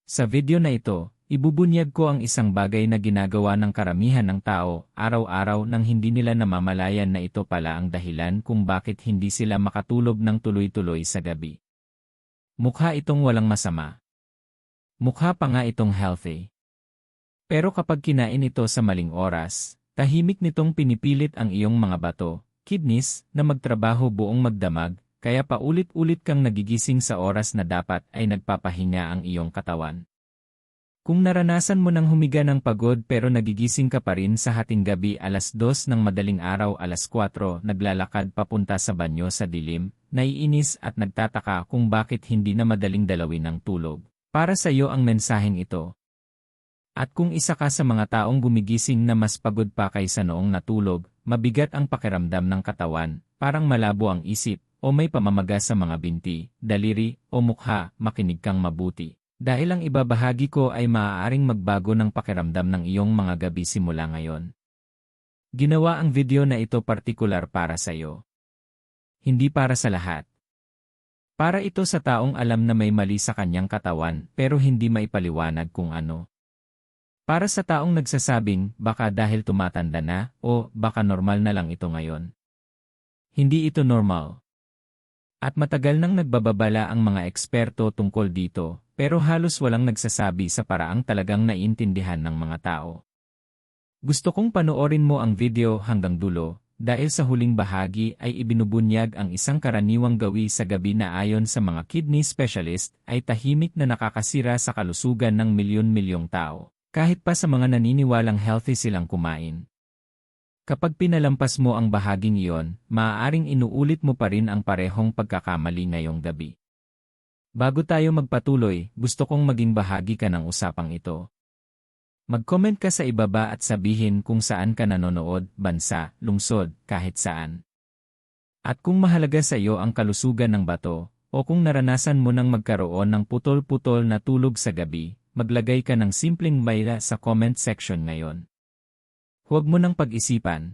Sa video na ito, ibubunyag ko ang isang bagay na ginagawa ng karamihan ng tao araw-araw nang hindi nila namamalayan na ito pala ang dahilan kung bakit hindi sila makatulog ng tuloy-tuloy sa gabi. Mukha itong walang masama. Mukha pa nga itong healthy. Pero kapag kinain ito sa maling oras, tahimik nitong pinipilit ang iyong mga bato, kidneys, na magtrabaho buong magdamag, kaya paulit-ulit kang nagigising sa oras na dapat ay nagpapahinga ang iyong katawan. Kung naranasan mo nang humiga ng pagod pero nagigising ka pa rin sa hating gabi 2:00 ng madaling araw 4:00 naglalakad papunta sa banyo sa dilim, naiinis at nagtataka kung bakit hindi na madaling dalawin ng tulog, para sa iyo ang mensaheng ito. At kung isa ka sa mga taong gumigising na mas pagod pa kaysa noong natulog, mabigat ang pakiramdam ng katawan, parang malabo ang isip, o may pamamaga sa mga binti, daliri, o mukha, makinig kang mabuti. Dahil ang ibabahagi ko ay maaaring magbago ng pakiramdam ng iyong mga gabi simula ngayon. Ginawa ang video na ito partikular para sa iyo. Hindi para sa lahat. Para ito sa taong alam na may mali sa kanyang katawan pero hindi maipaliwanag kung ano. Para sa taong nagsasabing baka dahil tumatanda na o baka normal na lang ito ngayon. Hindi ito normal. At matagal nang nagbababala ang mga eksperto tungkol dito, pero halos walang nagsasabi sa paraang talagang naiintindihan ng mga tao. Gusto kong panoorin mo ang video hanggang dulo, dahil sa huling bahagi ay ibinubunyag ang isang karaniwang gawi sa gabi na ayon sa mga kidney specialist ay tahimik na nakakasira sa kalusugan ng milyon-milyong tao, kahit pa sa mga naniniwalang healthy silang kumain. Kapag pinalampas mo ang bahaging iyon, maaaring inuulit mo pa rin ang parehong pagkakamali ngayong gabi. Bago tayo magpatuloy, gusto kong maging bahagi ka ng usapang ito. Mag-comment ka sa ibaba at sabihin kung saan ka nanonood, bansa, lungsod, kahit saan. At kung mahalaga sa iyo ang kalusugan ng bato, o kung naranasan mo nang magkaroon ng putol-putol na tulog sa gabi, maglagay ka ng simpleng Maya sa comment section ngayon. Huwag mo nang pag-isipan.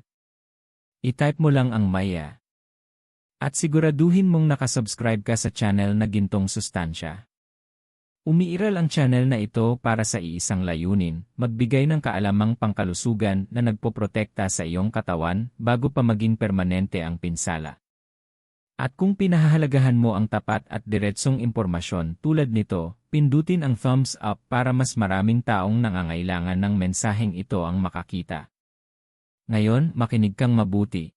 I-type mo lang ang Maya. At siguraduhin mong nakasubscribe ka sa channel na Gintong Sustansya. Umiiral ang channel na ito para sa iisang layunin, magbigay ng kaalamang pangkalusugan na nagpoprotekta sa iyong katawan bago pa maging permanente ang pinsala. At kung pinahahalagahan mo ang tapat at diretsong impormasyon tulad nito, pindutin ang thumbs up para mas maraming taong nangangailangan ng mensaheng ito ang makakita. Ngayon, makinig kang mabuti.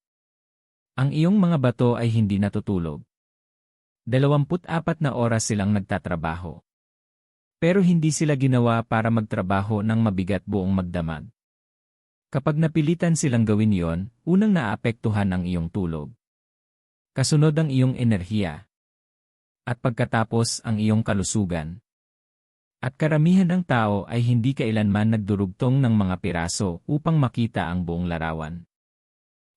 Ang iyong mga bato ay hindi natutulog. 24 na oras silang nagtatrabaho. Pero hindi sila ginawa para magtrabaho ng mabigat buong magdamag. Kapag napilitan silang gawin yon, unang naapektuhan ang iyong tulog. Kasunod ang iyong enerhiya. At pagkatapos ang iyong kalusugan. At karamihan ng tao ay hindi kailanman nagdurugtong ng mga piraso upang makita ang buong larawan.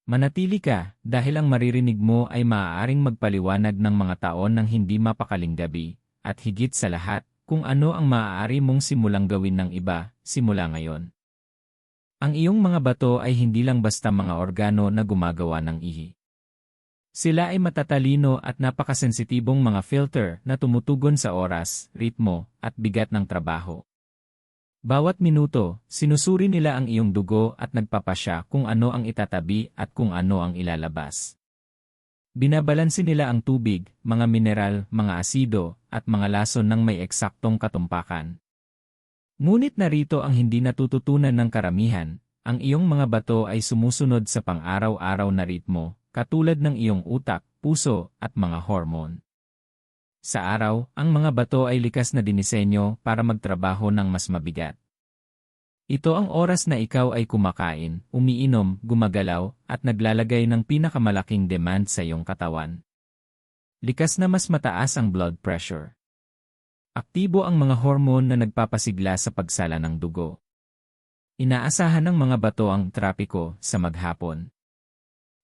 Manatili ka dahil ang maririnig mo ay maaaring magpaliwanag ng mga taon ng hindi mapakaling gabi, at higit sa lahat, kung ano ang maaari mong simulang gawin ng iba, simula ngayon. Ang iyong mga bato ay hindi lang basta mga organo na gumagawa ng ihi. Sila ay matatalino at napakasensitibong mga filter na tumutugon sa oras, ritmo, at bigat ng trabaho. Bawat minuto, sinusuri nila ang iyong dugo at nagpapasya kung ano ang itatabi at kung ano ang ilalabas. Binabalanse nila ang tubig, mga mineral, mga asido, at mga lason ng may eksaktong katumpakan. Ngunit narito ang hindi natututunan ng karamihan, ang iyong mga bato ay sumusunod sa pang-araw-araw na ritmo, katulad ng iyong utak, puso, at mga hormone. Sa araw, ang mga bato ay likas na dinisenyo para magtrabaho ng mas mabigat. Ito ang oras na ikaw ay kumakain, umiinom, gumagalaw, at naglalagay ng pinakamalaking demand sa iyong katawan. Likas na mas mataas ang blood pressure. Aktibo ang mga hormone na nagpapasigla sa pagsala ng dugo. Inaasahan ng mga bato ang trapiko sa maghapon.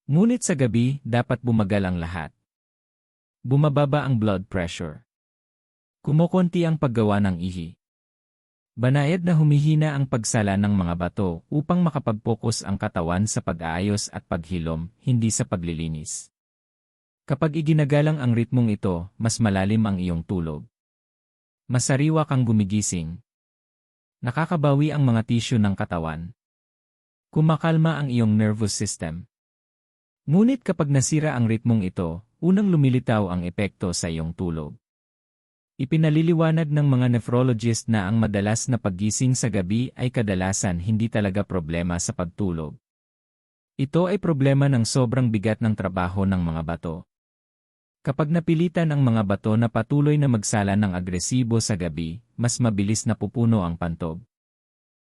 Ngunit sa gabi, dapat bumagal ang lahat. Bumababa ang blood pressure. Kumukonti ang paggawa ng ihi. Banayad na humihina ang pagsala ng mga bato upang makapag-focus ang katawan sa pag-aayos at paghilom, hindi sa paglilinis. Kapag iginagalang ang ritmong ito, mas malalim ang iyong tulog. Masariwa kang gumigising. Nakakabawi ang mga tisyu ng katawan. Kumakalma ang iyong nervous system. Ngunit kapag nasira ang ritmong ito, unang lumilitaw ang epekto sa iyong tulog. Ipinaliliwanag ng mga nephrologist na ang madalas na paggising sa gabi ay kadalasan hindi talaga problema sa pagtulog. Ito ay problema ng sobrang bigat ng trabaho ng mga bato. Kapag napilitan ang mga bato na patuloy na magsala ng agresibo sa gabi, mas mabilis na pupuno ang pantog.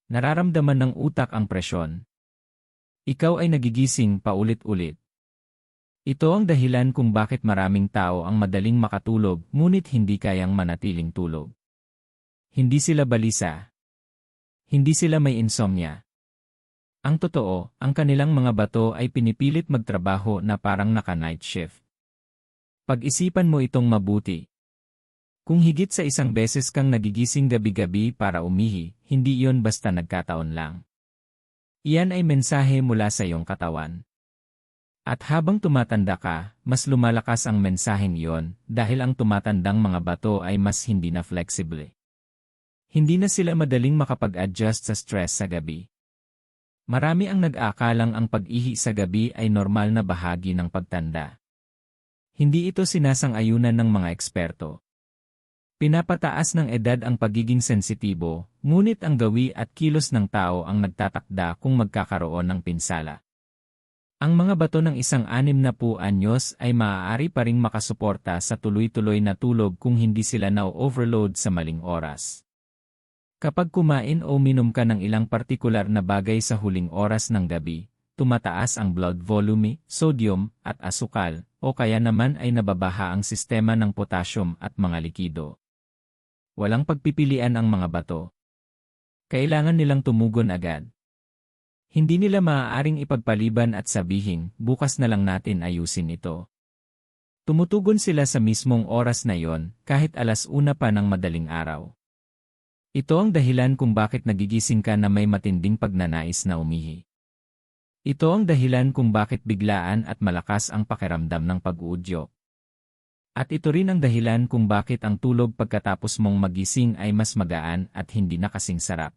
Nararamdaman ng utak ang presyon. Ikaw ay nagigising paulit-ulit. Ito ang dahilan kung bakit maraming tao ang madaling makatulog ngunit hindi kayang manatiling tulog. Hindi sila balisa. Hindi sila may insomnia. Ang totoo, ang kanilang mga bato ay pinipilit magtrabaho na parang naka-night shift. Pag-isipan mo itong mabuti. Kung higit sa isang beses kang nagigising gabi-gabi para umihi, hindi iyon basta nagkataon lang. Iyan ay mensahe mula sa iyong katawan. At habang tumatanda ka, mas lumalakas ang mensaheng iyon dahil ang tumatandang mga bato ay mas hindi na flexible. Hindi na sila madaling makapag-adjust sa stress sa gabi. Marami ang nag-aakalang ang pag-ihi sa gabi ay normal na bahagi ng pagtanda. Hindi ito sinasang-ayunan ng mga eksperto. Pinapataas ng edad ang pagiging sensitibo, ngunit ang gawi at kilos ng tao ang nagtatakda kung magkakaroon ng pinsala. Ang mga bato ng isang 60 anyos ay maaari pa ring makasuporta sa tuloy-tuloy na tulog kung hindi sila na-overload sa maling oras. Kapag kumain o minom ka ng ilang partikular na bagay sa huling oras ng gabi, tumataas ang blood volume, sodium, at asukal, o kaya naman ay nababaha ang sistema ng potassium at mga likido. Walang pagpipilian ang mga bato. Kailangan nilang tumugon agad. Hindi nila maaaring ipagpaliban at sabihin, bukas na lang natin ayusin ito. Tumutugon sila sa mismong oras na yon, kahit 1:00 pa ng madaling araw. Ito ang dahilan kung bakit nagigising ka na may matinding pagnanais na umihi. Ito ang dahilan kung bakit biglaan at malakas ang pakiramdam ng pag-uudyok. At ito rin ang dahilan kung bakit ang tulog pagkatapos mong magising ay mas magaan at hindi na kasing sarap.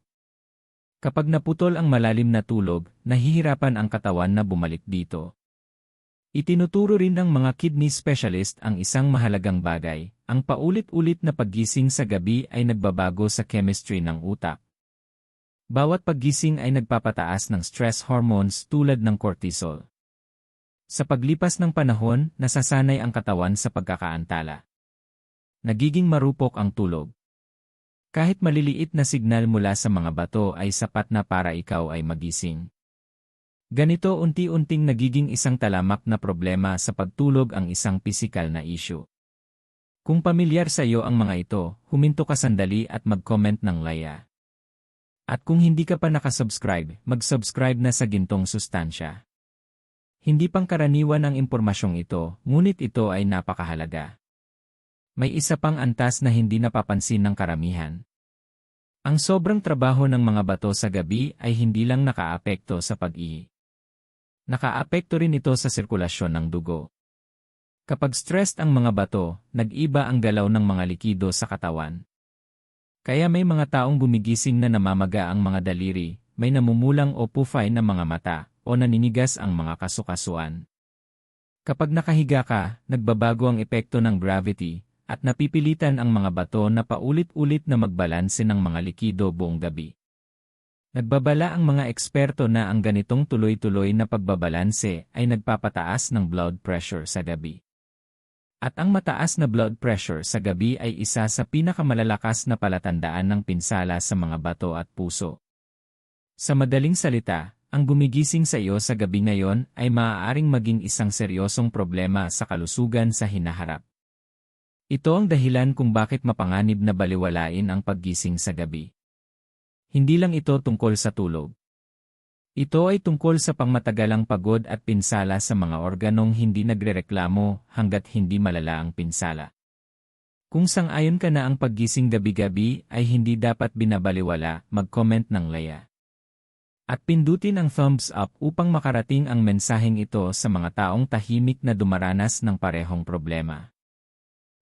Kapag naputol ang malalim na tulog, nahihirapan ang katawan na bumalik dito. Itinuturo rin ng mga kidney specialist ang isang mahalagang bagay, ang paulit-ulit na paggising sa gabi ay nagbabago sa chemistry ng utak. Bawat paggising ay nagpapataas ng stress hormones tulad ng cortisol. Sa paglipas ng panahon, nasasanay ang katawan sa pagkakaantala. Nagiging marupok ang tulog. Kahit maliliit na signal mula sa mga bato ay sapat na para ikaw ay magising. Ganito unti-unting nagiging isang talamak na problema sa pagtulog ang isang pisikal na issue. Kung pamilyar sa iyo ang mga ito, huminto ka sandali at mag-comment ng laya. At kung hindi ka pa nakasubscribe, mag-subscribe na sa Gintong Sustansya. Hindi pangkaraniwan ang impormasyong ito, ngunit ito ay napakahalaga. May isa pang antas na hindi napapansin ng karamihan. Ang sobrang trabaho ng mga bato sa gabi ay hindi lang nakaapekto sa pag-ihi. Nakaapekto rin ito sa sirkulasyon ng dugo. Kapag stressed ang mga bato, nag-iba ang galaw ng mga likido sa katawan. Kaya may mga taong gumigising na namamaga ang mga daliri, may namumulang o pufay na mga mata, o naninigas ang mga kasukasuan. Kapag nakahiga ka, nagbabago ang epekto ng gravity, at napipilitan ang mga bato na paulit-ulit na magbalanse ng mga likido buong gabi. Nagbabala ang mga eksperto na ang ganitong tuloy-tuloy na pagbabalanse ay nagpapataas ng blood pressure sa gabi. At ang mataas na blood pressure sa gabi ay isa sa pinakamalalakas na palatandaan ng pinsala sa mga bato at puso. Sa madaling salita, ang gumigising sa iyo sa gabi ngayon ay maaaring maging isang seryosong problema sa kalusugan sa hinaharap. Ito ang dahilan kung bakit mapanganib na baliwalain ang paggising sa gabi. Hindi lang ito tungkol sa tulog. Ito ay tungkol sa pangmatagalang pagod at pinsala sa mga organong hindi nagrereklamo hanggat hindi malala ang pinsala. Kung sang-ayon ka na ang paggising gabi-gabi ay hindi dapat binabaliwala, mag-comment ng laya. At pindutin ang thumbs up upang makarating ang mensaheng ito sa mga taong tahimik na dumaranas ng parehong problema.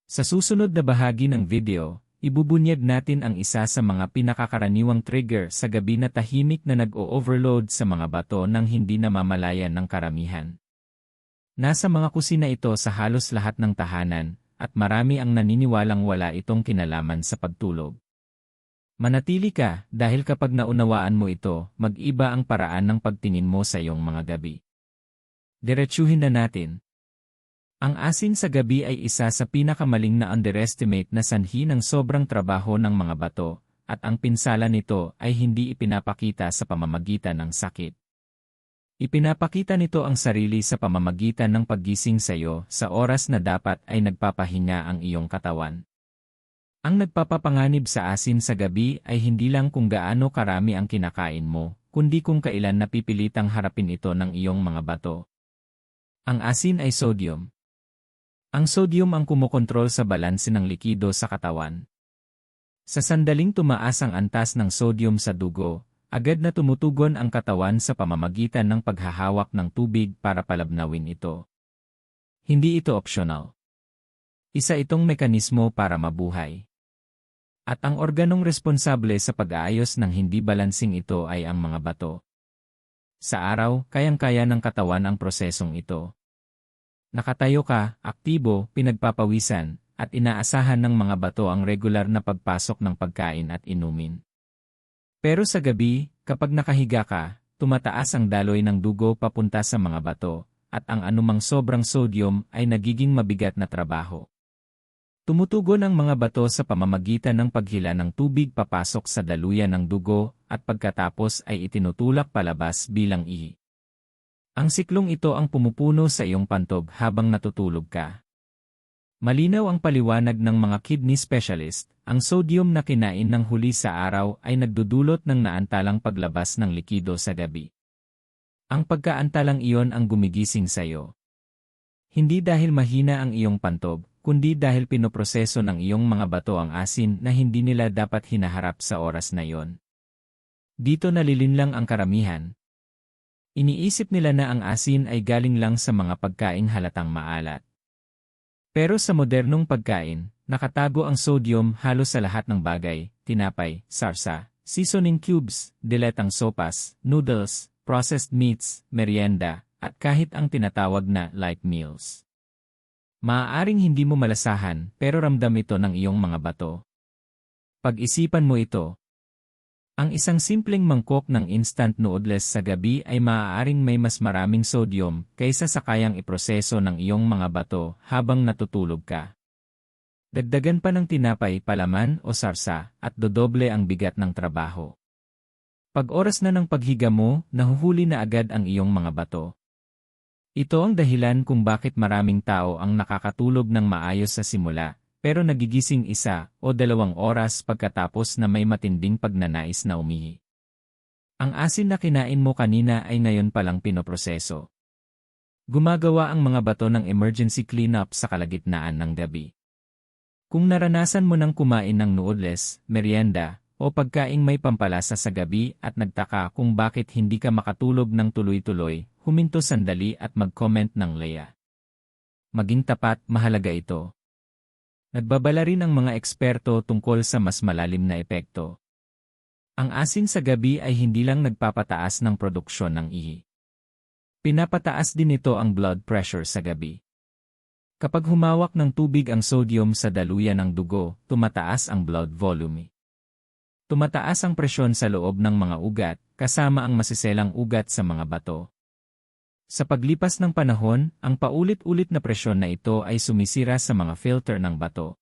Sa susunod na bahagi ng video, ibubunyag natin ang isa sa mga pinakakaraniwang trigger sa gabi na tahimik na nag-o-overload sa mga bato nang hindi namamalayan ng karamihan. Nasa mga kusina ito sa halos lahat ng tahanan, at marami ang naniniwalang wala itong kinalaman sa pagtulog. Manatili ka dahil kapag naunawaan mo ito, mag-iba ang paraan ng pagtingin mo sa iyong mga gabi. Diretsuhin na natin. Ang asin sa gabi ay isa sa pinakamaling na underestimate na sanhi ng sobrang trabaho ng mga bato, at ang pinsala nito ay hindi ipinapakita sa pamamagitan ng sakit. Ipinapakita nito ang sarili sa pamamagitan ng paggising sa iyo sa oras na dapat ay nagpapahinga ang iyong katawan. Ang nagpapapanganib sa asin sa gabi ay hindi lang kung gaano karami ang kinakain mo, kundi kung kailan napipilitang harapin ito ng iyong mga bato. Ang asin ay sodium. Ang sodium ang kumokontrol sa balanse ng likido sa katawan. Sa sandaling tumaas ang antas ng sodium sa dugo, agad na tumutugon ang katawan sa pamamagitan ng paghahawak ng tubig para palabnawin ito. Hindi ito optional. Isa itong mekanismo para mabuhay. At ang organong responsable sa pag-aayos ng hindi balansing ito ay ang mga bato. Sa araw, kayang-kaya ng katawan ang prosesong ito. Nakatayo ka, aktibo, pinagpapawisan, at inaasahan ng mga bato ang regular na pagpasok ng pagkain at inumin. Pero sa gabi, kapag nakahiga ka, tumataas ang daloy ng dugo papunta sa mga bato, at ang anumang sobrang sodium ay nagiging mabigat na trabaho. Tumutugon ang mga bato sa pamamagitan ng paghila ng tubig papasok sa daluyan ng dugo at pagkatapos ay itinutulak palabas bilang ihi. Ang siklong ito ang pumupuno sa iyong pantog habang natutulog ka. Malinaw ang paliwanag ng mga kidney specialist, ang sodium na kinain ng huli sa araw ay nagdudulot ng naantalang paglabas ng likido sa gabi. Ang pagkaantalang iyon ang gumigising sa iyo. Hindi dahil mahina ang iyong pantog, kundi dahil pinoproseso ng iyong mga bato ang asin na hindi nila dapat hinaharap sa oras na iyon. Dito nalilinlang ang karamihan. Iniisip nila na ang asin ay galing lang sa mga pagkaing halatang maalat. Pero sa modernong pagkain, nakatago ang sodium halos sa lahat ng bagay, tinapay, sarsa, seasoning cubes, diletang sopas, noodles, processed meats, merienda, at kahit ang tinatawag na light meals. Maaaring hindi mo malasahan pero ramdam ito ng iyong mga bato. Pag-isipan mo ito. Ang isang simpleng mangkok ng instant noodles sa gabi ay maaaring may mas maraming sodium kaysa sa kayang iproseso ng iyong mga bato habang natutulog ka. Dagdagan pa ng tinapay, palaman o sarsa at dodoble ang bigat ng trabaho. Pag oras na ng paghiga mo, nahuhuli na agad ang iyong mga bato. Ito ang dahilan kung bakit maraming tao ang nakakatulog ng maayos sa simula, pero nagigising 1 o 2 oras pagkatapos na may matinding pagnanais na umihi. Ang asin na kinain mo kanina ay ngayon palang pinoproseso. Gumagawa ang mga bato ng emergency cleanup sa kalagitnaan ng gabi. Kung naranasan mo nang kumain ng noodles, merienda, o pagkaing may pampalasa sa gabi at nagtaka kung bakit hindi ka makatulog ng tuloy-tuloy, huminto sandali at mag-comment ng Leia. Maging tapat, mahalaga ito. Nagbabala rin ang mga eksperto tungkol sa mas malalim na epekto. Ang asin sa gabi ay hindi lang nagpapataas ng produksyon ng ihi. Pinapataas din ito ang blood pressure sa gabi. Kapag humawak ng tubig ang sodium sa daluyan ng dugo, tumataas ang blood volume. Tumataas ang presyon sa loob ng mga ugat, kasama ang masiselang ugat sa mga bato. Sa paglipas ng panahon, ang paulit-ulit na presyon na ito ay sumisira sa mga filter ng bato.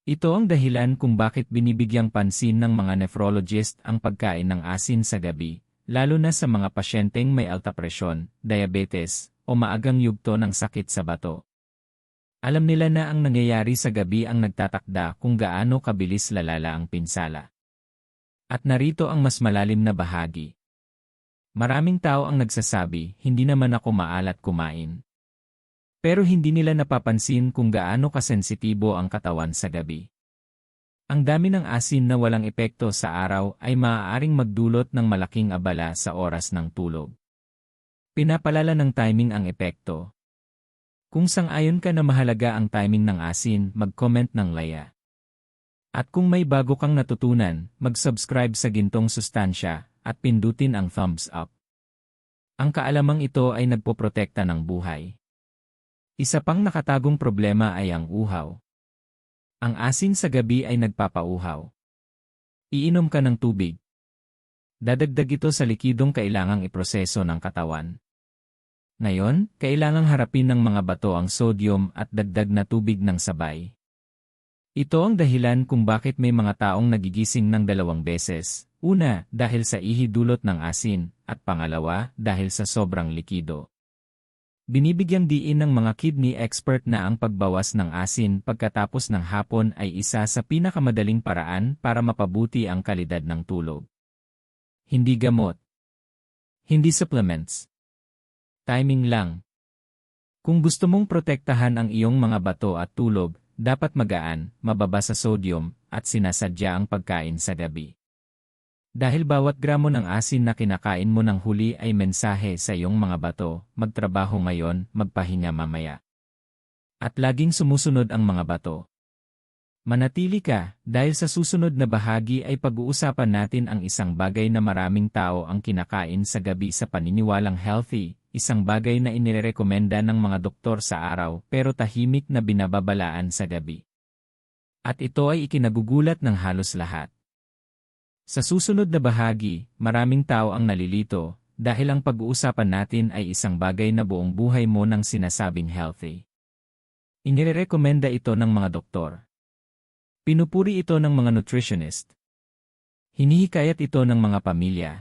Ito ang dahilan kung bakit binibigyang pansin ng mga nephrologist ang pagkain ng asin sa gabi, lalo na sa mga pasyenteng may alta presyon, diabetes, o maagang yugto ng sakit sa bato. Alam nila na ang nangyayari sa gabi ang nagtatakda kung gaano kabilis lalala ang pinsala. At narito ang mas malalim na bahagi. Maraming tao ang nagsasabi, hindi naman ako maalat kumain. Pero hindi nila napapansin kung gaano kasensitibo ang katawan sa gabi. Ang dami ng asin na walang epekto sa araw ay maaaring magdulot ng malaking abala sa oras ng tulog. Pinapalala ng timing ang epekto. Kung sang-ayon ka na mahalaga ang timing ng asin, mag-comment ng Leia. At kung may bago kang natutunan, mag-subscribe sa Gintong Sustansya at pindutin ang thumbs up. Ang kaalamang ito ay nagpoprotekta ng buhay. Isa pang nakatagong problema ay ang uhaw. Ang asin sa gabi ay nagpapauhaw. Iinom ka ng tubig. Dadagdag ito sa likidong kailangang iproseso ng katawan. Ngayon, kailangang harapin ng mga bato ang sodium at dagdag na tubig ng sabay. Ito ang dahilan kung bakit may mga taong nagigising ng 2 beses. Una, dahil sa ihi dulot ng asin, at pangalawa, dahil sa sobrang likido. Binibigyang diin ng mga kidney expert na ang pagbawas ng asin pagkatapos ng hapon ay isa sa pinakamadaling paraan para mapabuti ang kalidad ng tulog. Hindi gamot. Hindi supplements. Timing lang. Kung gusto mong protektahan ang iyong mga bato at tulog, dapat magaan, mababa sa sodium, at sinasadya ang pagkain sa gabi. Dahil bawat gramo ng asin na kinakain mo ng huli ay mensahe sa iyong mga bato, magtrabaho ngayon, magpahinga mamaya. At laging sumusunod ang mga bato. Manatili ka, dahil sa susunod na bahagi ay pag-uusapan natin ang isang bagay na maraming tao ang kinakain sa gabi sa paniniwalang healthy, isang bagay na inirekomenda ng mga doktor sa araw pero tahimik na binababalaan sa gabi. At ito ay ikinagugulat ng halos lahat. Sa susunod na bahagi, maraming tao ang nalilito dahil ang pag-uusapan natin ay isang bagay na buong buhay mo nang sinasabing healthy. Inirekomenda ito ng mga doktor. Pinupuri ito ng mga nutritionist. Hinihikayat ito ng mga pamilya.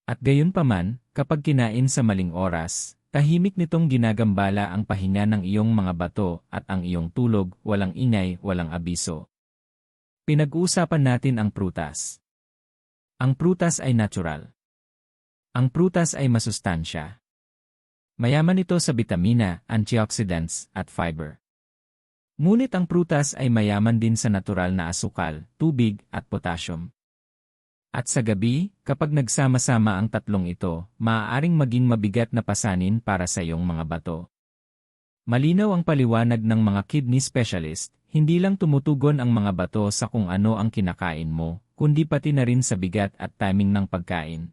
At gayunpaman, kapag kinain sa maling oras, tahimik nitong ginagambala ang pahinga ng iyong mga bato at ang iyong tulog, walang ingay, walang abiso. Pinag-uusapan natin ang prutas. Ang prutas ay natural. Ang prutas ay masustansya. Mayaman ito sa bitamina, antioxidants, at fiber. Ngunit ang prutas ay mayaman din sa natural na asukal, tubig, at potassium. At sa gabi, kapag nagsama-sama ang tatlong ito, maaaring maging mabigat na pasanin para sa iyong mga bato. Malinaw ang paliwanag ng mga kidney specialist, hindi lang tumutugon ang mga bato sa kung ano ang kinakain mo, kundi pati na rin sa bigat at timing ng pagkain.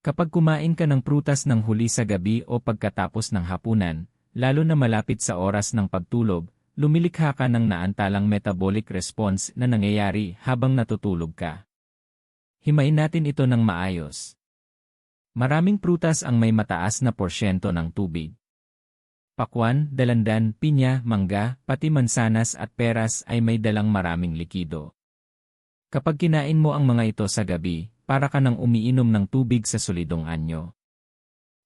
Kapag kumain ka ng prutas ng huli sa gabi o pagkatapos ng hapunan, lalo na malapit sa oras ng pagtulog, lumilikha ka ng naantalang metabolic response na nangyayari habang natutulog ka. Himayin natin ito ng maayos. Maraming prutas ang may mataas na porsyento ng tubig. Pakwan, dalandan, pinya, mangga, pati mansanas at peras ay may dalang maraming likido. Kapag kinain mo ang mga ito sa gabi, para ka nang umiinom ng tubig sa solidong anyo.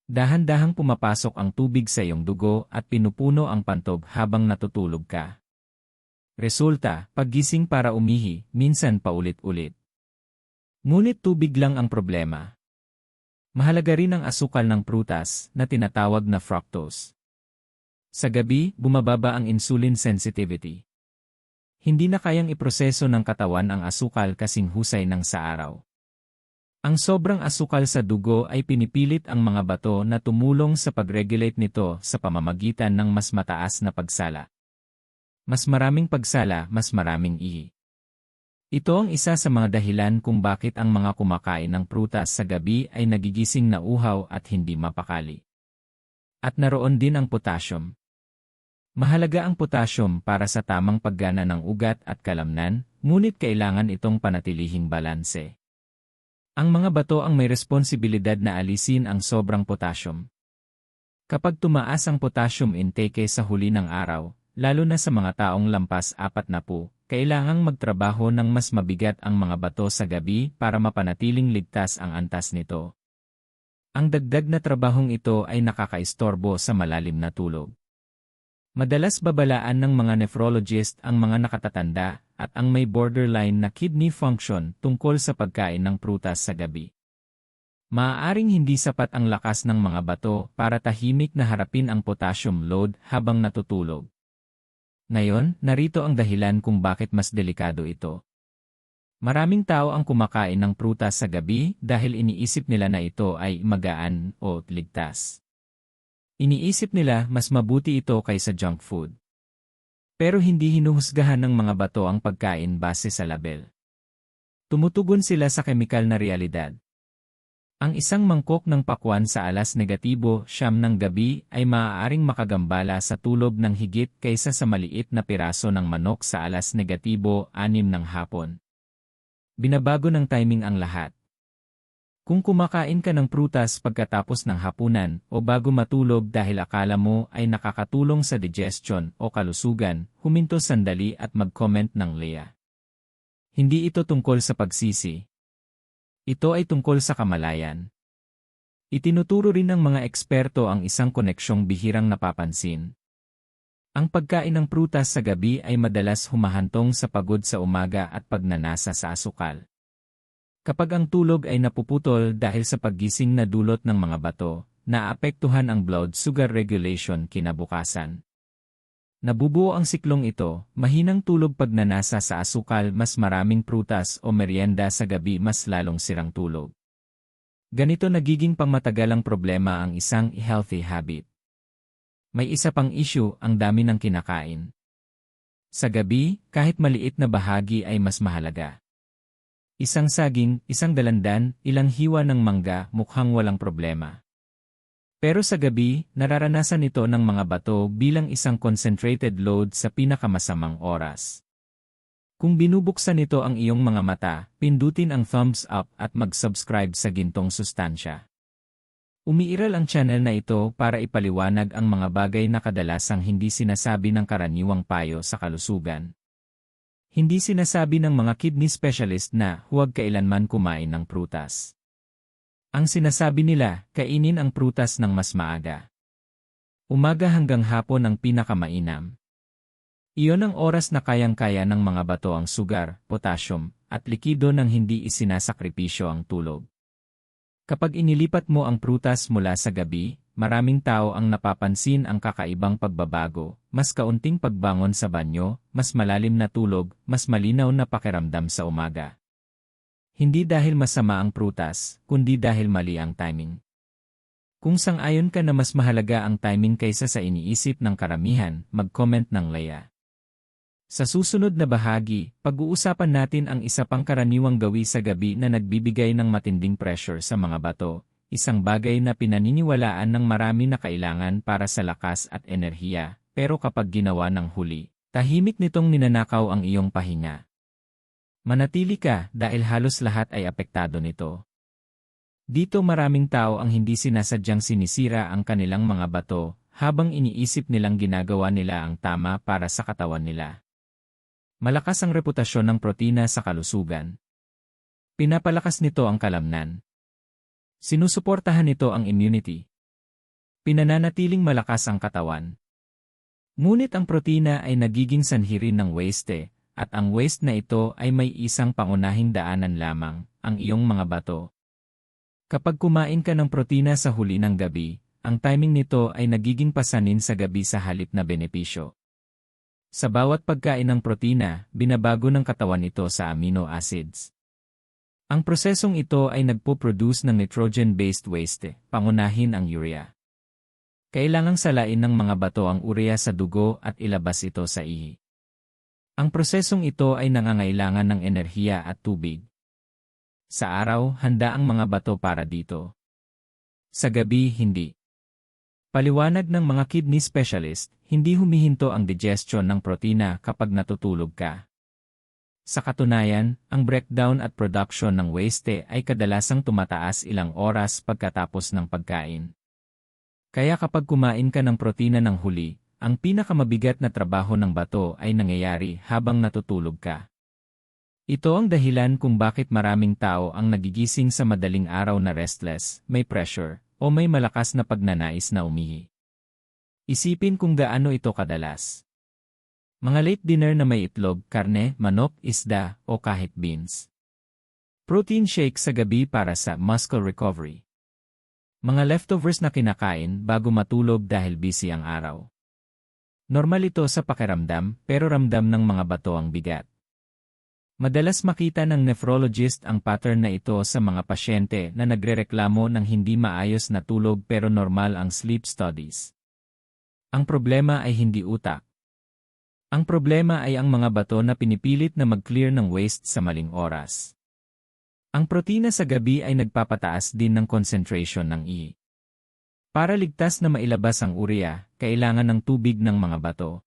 Dahan-dahang pumapasok ang tubig sa iyong dugo at pinupuno ang pantob habang natutulog ka. Resulta, paggising para umihi, minsan paulit-ulit. Ngunit tubig lang ang problema. Mahalaga rin ang asukal ng prutas na tinatawag na fructose. Sa gabi, bumababa ang insulin sensitivity. Hindi na kayang iproseso ng katawan ang asukal kasing husay ng sa araw. Ang sobrang asukal sa dugo ay pinipilit ang mga bato na tumulong sa pag-regulate nito sa pamamagitan ng mas mataas na pagsala. Mas maraming pagsala, mas maraming ihi. Ito ang isa sa mga dahilan kung bakit ang mga kumakain ng prutas sa gabi ay nagigising na uhaw at hindi mapakali. At naroon din ang potassium. Mahalaga ang potassium para sa tamang paggana ng ugat at kalamnan, ngunit kailangan itong panatilihing balanse. Ang mga bato ang may responsibilidad na alisin ang sobrang potassium. Kapag tumaas ang potassium intake sa huli ng araw, lalo na sa mga taong lampas 40, kailangang magtrabaho ng mas mabigat ang mga bato sa gabi para mapanatiling ligtas ang antas nito. Ang dagdag na trabahong ito ay nakakaistorbo sa malalim na tulog. Madalas babalaan ng mga nephrologist ang mga nakatatanda at ang may borderline na kidney function tungkol sa pagkain ng prutas sa gabi. Maaaring hindi sapat ang lakas ng mga bato para tahimik na harapin ang potassium load habang natutulog. Ngayon, narito ang dahilan kung bakit mas delikado ito. Maraming tao ang kumakain ng prutas sa gabi dahil iniisip nila na ito ay magaan o ligtas. Iniisip nila mas mabuti ito kaysa junk food. Pero hindi hinuhusgahan ng mga bato ang pagkain base sa label. Tumutugon sila sa kemikal na realidad. Ang isang mangkok ng pakwan sa alas negatibo 9 ng gabi ay maaaring makagambala sa tulog ng higit kaysa sa maliit na piraso ng manok sa alas negatibo 6 ng hapon. Binabago ng timing ang lahat. Kung kumakain ka ng prutas pagkatapos ng hapunan o bago matulog dahil akala mo ay nakakatulong sa digestion o kalusugan, huminto sandali at mag-comment ng Leah. Hindi ito tungkol sa pagsisi. Ito ay tungkol sa kamalayan. Itinuturo rin ng mga eksperto ang isang koneksyong bihirang napapansin. Ang pagkain ng prutas sa gabi ay madalas humahantong sa pagod sa umaga at pagnanasa sa asukal. Kapag ang tulog ay napuputol dahil sa paggising na dulot ng mga bato, naapektuhan ang blood sugar regulation kinabukasan. Nabubuo ang siklong ito, mahinang tulog pagnanasa sa asukal, mas maraming prutas o merienda sa gabi, mas lalong sirang tulog. Ganito nagiging pangmatagalang problema ang isang healthy habit. May isa pang issue, ang dami ng kinakain. Sa gabi, kahit maliit na bahagi ay mas mahalaga. Isang saging, isang dalandan, ilang hiwa ng mangga, mukhang walang problema. Pero sa gabi, nararanasan ito ng mga bato bilang isang concentrated load sa pinakamasamang oras. Kung binubuksan nito ang iyong mga mata, pindutin ang thumbs up at mag-subscribe sa Gintong Sustansya. Umiiral ang channel na ito para ipaliwanag ang mga bagay na kadalasang hindi sinasabi ng karaniwang payo sa kalusugan. Hindi sinasabi ng mga kidney specialist na huwag kailanman kumain ng prutas. Ang sinasabi nila, kainin ang prutas ng mas maaga. Umaga hanggang hapon ang pinakamainam. Iyon ang oras na kayang-kaya ng mga bato ang sugar, potassium, at likido nang hindi isinasakripisyo ang tulog. Kapag inilipat mo ang prutas mula sa gabi, maraming tao ang napapansin ang kakaibang pagbabago, mas kaunting pagbangon sa banyo, mas malalim na tulog, mas malinaw na pakiramdam sa umaga. Hindi dahil masama ang prutas, kundi dahil mali ang timing. Kung sang-ayon ka na mas mahalaga ang timing kaysa sa iniisip ng karamihan, mag-comment ng Leah. Sa susunod na bahagi, pag-uusapan natin ang isa pang karaniwang gawi sa gabi na nagbibigay ng matinding pressure sa mga bato, isang bagay na pinaniniwalaan ng marami na kailangan para sa lakas at enerhiya, pero kapag ginawa ng huli, tahimik nitong ninanakaw ang iyong pahinga. Manatili ka dahil halos lahat ay apektado nito. Dito maraming tao ang hindi sinasadyang sinisira ang kanilang mga bato habang iniisip nilang ginagawa nila ang tama para sa katawan nila. Malakas ang reputasyon ng protina sa kalusugan. Pinapalakas nito ang kalamnan. Sinusuportahan nito ang immunity. Pinananatiling malakas ang katawan. Ngunit ang protina ay nagiging sanhi rin ng waste. At ang waste na ito ay may isang pangunahing daanan lamang, ang iyong mga bato. Kapag kumain ka ng protina sa huli ng gabi, ang timing nito ay nagiging pasanin sa gabi sa halip na benepisyo. Sa bawat pagkain ng protina, binabago ng katawan ito sa amino acids. Ang prosesong ito ay nagpo-produce ng nitrogen-based waste, pangunahin ang urea. Kailangang salain ng mga bato ang urea sa dugo at ilabas ito sa ihi. Ang prosesong ito ay nangangailangan ng enerhiya at tubig. Sa araw, handa ang mga bato para dito. Sa gabi, hindi. Paliwanag ng mga kidney specialist, hindi humihinto ang digestion ng protina kapag natutulog ka. Sa katunayan, ang breakdown at production ng waste ay kadalasang tumataas ilang oras pagkatapos ng pagkain. Kaya kapag kumain ka ng protina ng huli, ang pinakamabigat na trabaho ng bato ay nangyayari habang natutulog ka. Ito ang dahilan kung bakit maraming tao ang nagigising sa madaling araw na restless, may pressure, o may malakas na pagnanais na umihi. Isipin kung gaano ito kadalas. Mga late dinner na may itlog, karne, manok, isda, o kahit beans. Protein shake sa gabi para sa muscle recovery. Mga leftovers na kinakain bago matulog dahil busy ang araw. Normal ito sa pakiramdam, pero ramdam ng mga bato ang bigat. Madalas makita ng nephrologist ang pattern na ito sa mga pasyente na nagrereklamo ng hindi maayos na tulog pero normal ang sleep studies. Ang problema ay hindi utak. Ang problema ay ang mga bato na pinipilit na mag-clear ng waste sa maling oras. Ang protina sa gabi ay nagpapataas din ng concentration ng ihi. Para ligtas na mailabas ang urea, kailangan ng tubig ng mga bato.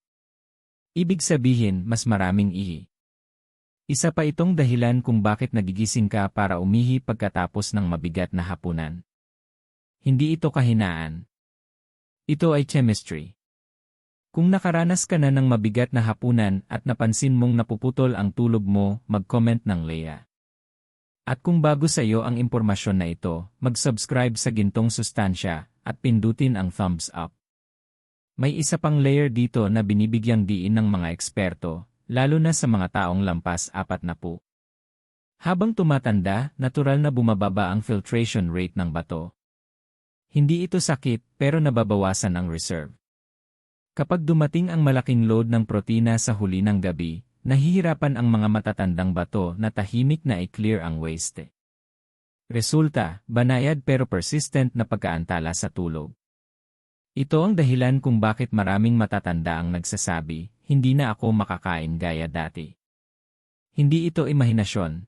Ibig sabihin, mas maraming ihi. Isa pa itong dahilan kung bakit nagigising ka para umihi pagkatapos ng mabigat na hapunan. Hindi ito kahinaan. Ito ay chemistry. Kung nakaranas ka na ng mabigat na hapunan at napansin mong napuputol ang tulog mo, mag-comment ng Leia. At kung bago sa iyo ang impormasyon na ito, mag-subscribe sa Gintong Sustansya at pindutin ang thumbs up. May isa pang layer dito na binibigyang diin ng mga eksperto, lalo na sa mga taong lampas 40. Habang tumatanda, natural na bumababa ang filtration rate ng bato. Hindi ito sakit pero nababawasan ang reserve. Kapag dumating ang malaking load ng protina sa huli ng gabi, nahihirapan ang mga matatandang bato na tahimik na i-clear ang waste. Resulta, banayad pero persistent na pagkaantala sa tulog. Ito ang dahilan kung bakit maraming matatanda ang nagsasabi, hindi na ako makakain gaya dati. Hindi ito imahinasyon.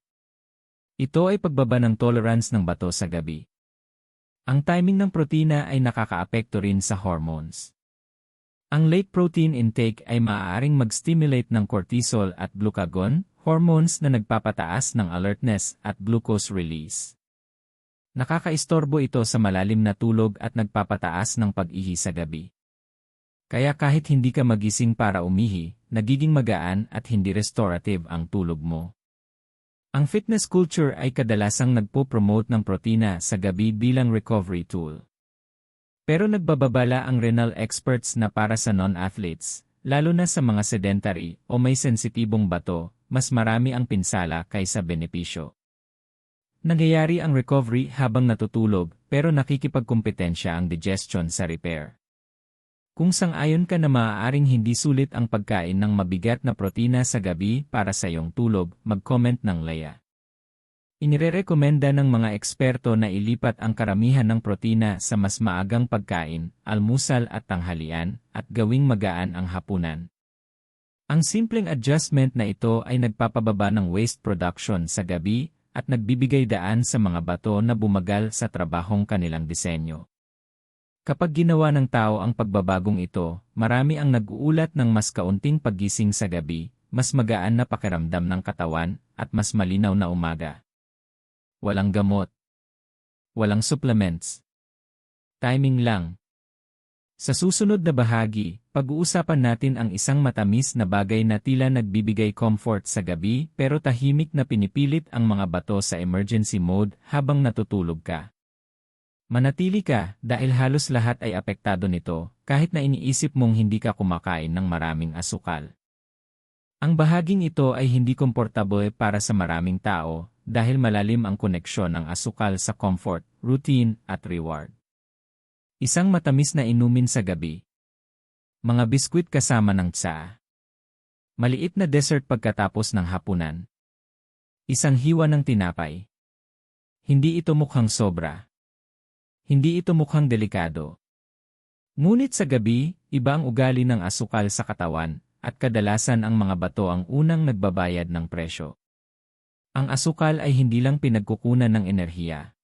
Ito ay pagbaba ng tolerance ng bato sa gabi. Ang timing ng protina ay nakakaapekto rin sa hormones. Ang late protein intake ay maaaring mag-stimulate ng cortisol at glucagon, hormones na nagpapataas ng alertness at glucose release. Nakakaistorbo ito sa malalim na tulog at nagpapataas ng pag-ihi sa gabi. Kaya kahit hindi ka magising para umihi, nagiging magaan at hindi restorative ang tulog mo. Ang fitness culture ay kadalasang nagpo-promote ng protina sa gabi bilang recovery tool. Pero nagbababala ang renal experts na para sa non-athletes, lalo na sa mga sedentary o may sensitibong bato, mas marami ang pinsala kaysa benepisyo. Nangyayari ang recovery habang natutulog pero nakikipagkompetensya ang digestion sa repair. Kung sang-ayon ka na maaaring hindi sulit ang pagkain ng mabigat na protina sa gabi para sa iyong tulog, mag-comment ng Leia. Inirerekomenda ng mga eksperto na ilipat ang karamihan ng protina sa mas maagang pagkain, almusal at tanghalian, at gawing magaan ang hapunan. Ang simpleng adjustment na ito ay nagpapababa ng waste production sa gabi at nagbibigay daan sa mga bato na bumagal sa trabahong kanilang disenyo. Kapag ginawa ng tao ang pagbabagong ito, marami ang nag-uulat ng mas kaunting paggising sa gabi, mas magaan na pakiramdam ng katawan, at mas malinaw na umaga. Walang gamot. Walang supplements. Timing lang. Sa susunod na bahagi, pag-uusapan natin ang isang matamis na bagay na tila nagbibigay comfort sa gabi pero tahimik na pinipilit ang mga bato sa emergency mode habang natutulog ka. Manatili ka dahil halos lahat ay apektado nito kahit na iniisip mong hindi ka kumakain ng maraming asukal. Ang bahaging ito ay hindi komportable para sa maraming tao dahil malalim ang koneksyon ng asukal sa comfort, routine, at reward. Isang matamis na inumin sa gabi. Mga biskwit kasama ng tsaa. Maliit na dessert pagkatapos ng hapunan. Isang hiwa ng tinapay. Hindi ito mukhang sobra. Hindi ito mukhang delikado. Ngunit sa gabi, iba ang ugali ng asukal sa katawan, at kadalasan ang mga bato ang unang nagbabayad ng presyo. Ang asukal ay hindi lang pinagkukunan ng enerhiya.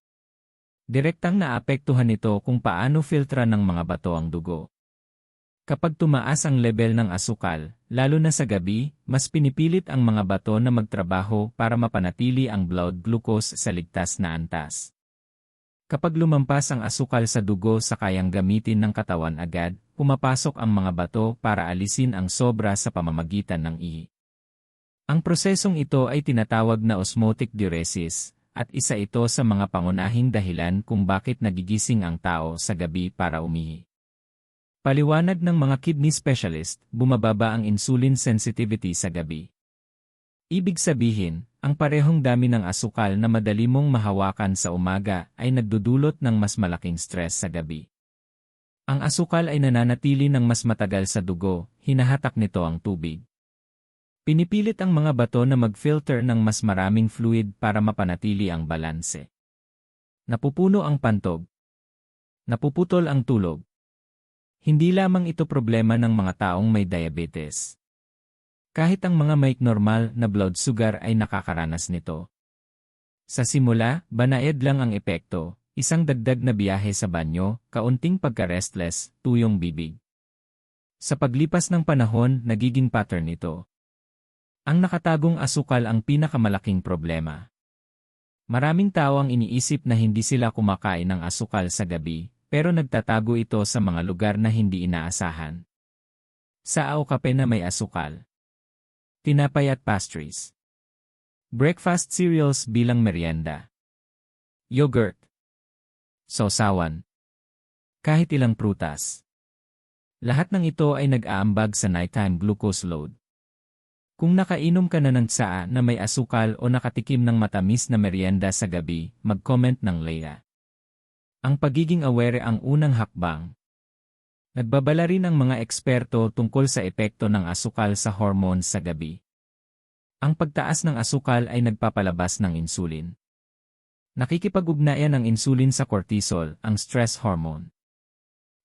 Direktang naapektuhan nito kung paano filtra ng mga bato ang dugo. Kapag tumaas ang level ng asukal, lalo na sa gabi, mas pinipilit ang mga bato na magtrabaho para mapanatili ang blood glucose sa ligtas na antas. Kapag lumampas ang asukal sa dugo sa kayang gamitin ng katawan agad, pumapasok ang mga bato para alisin ang sobra sa pamamagitan ng ihi. Ang prosesong ito ay tinatawag na osmotic diuresis, at isa ito sa mga pangunahing dahilan kung bakit nagigising ang tao sa gabi para umihi. Paliwanag ng mga kidney specialist, bumababa ang insulin sensitivity sa gabi. Ibig sabihin, ang parehong dami ng asukal na madali mong mahawakan sa umaga ay nagdudulot ng mas malaking stress sa gabi. Ang asukal ay nananatili ng mas matagal sa dugo, hinahatak nito ang tubig. Pinipilit ang mga bato na mag-filter ng mas maraming fluid para mapanatili ang balanse. Napupuno ang pantog. Napuputol ang tulog. Hindi lamang ito problema ng mga taong may diabetes. Kahit ang mga may normal na blood sugar ay nakakaranas nito. Sa simula, banayad lang ang epekto, isang dagdag na biyahe sa banyo, kaunting pagka-restless, tuyong bibig. Sa paglipas ng panahon, nagiging pattern ito. Ang nakatagong asukal ang pinakamalaking problema. Maraming tao ang iniisip na hindi sila kumakain ng asukal sa gabi, pero nagtatago ito sa mga lugar na hindi inaasahan. Sa kape na may asukal. Tinapay at pastries. Breakfast cereals bilang merienda. Yogurt. Sausawan. Kahit ilang prutas. Lahat ng ito ay nag-aambag sa nighttime glucose load. Kung nakainom ka na ng tsaa na may asukal o nakatikim ng matamis na merienda sa gabi, mag-comment ng Leia. Ang pagiging aware ang unang hakbang. Nagbabala rin ang mga eksperto tungkol sa epekto ng asukal sa hormones sa gabi. Ang pagtaas ng asukal ay nagpapalabas ng insulin. Nakikipag-ugnayan ang insulin sa cortisol, ang stress hormone.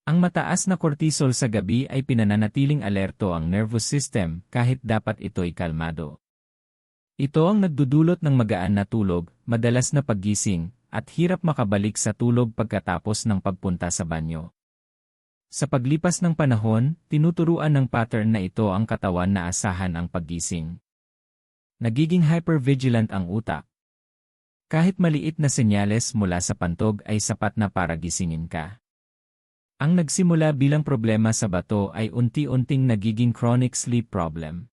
Ang mataas na cortisol sa gabi ay pinananatiling alerto ang nervous system kahit dapat ito'y kalmado. Ito ang nagdudulot ng magaan na tulog, madalas na paggising, at hirap makabalik sa tulog pagkatapos ng pagpunta sa banyo. Sa paglipas ng panahon, tinuturuan ng pattern na ito ang katawan na asahan ang paggising. Nagiging hypervigilant ang utak. Kahit maliit na senyales mula sa pantog ay sapat na para gisingin ka. Ang nagsimula bilang problema sa bato ay unti-unting nagiging chronic sleep problem.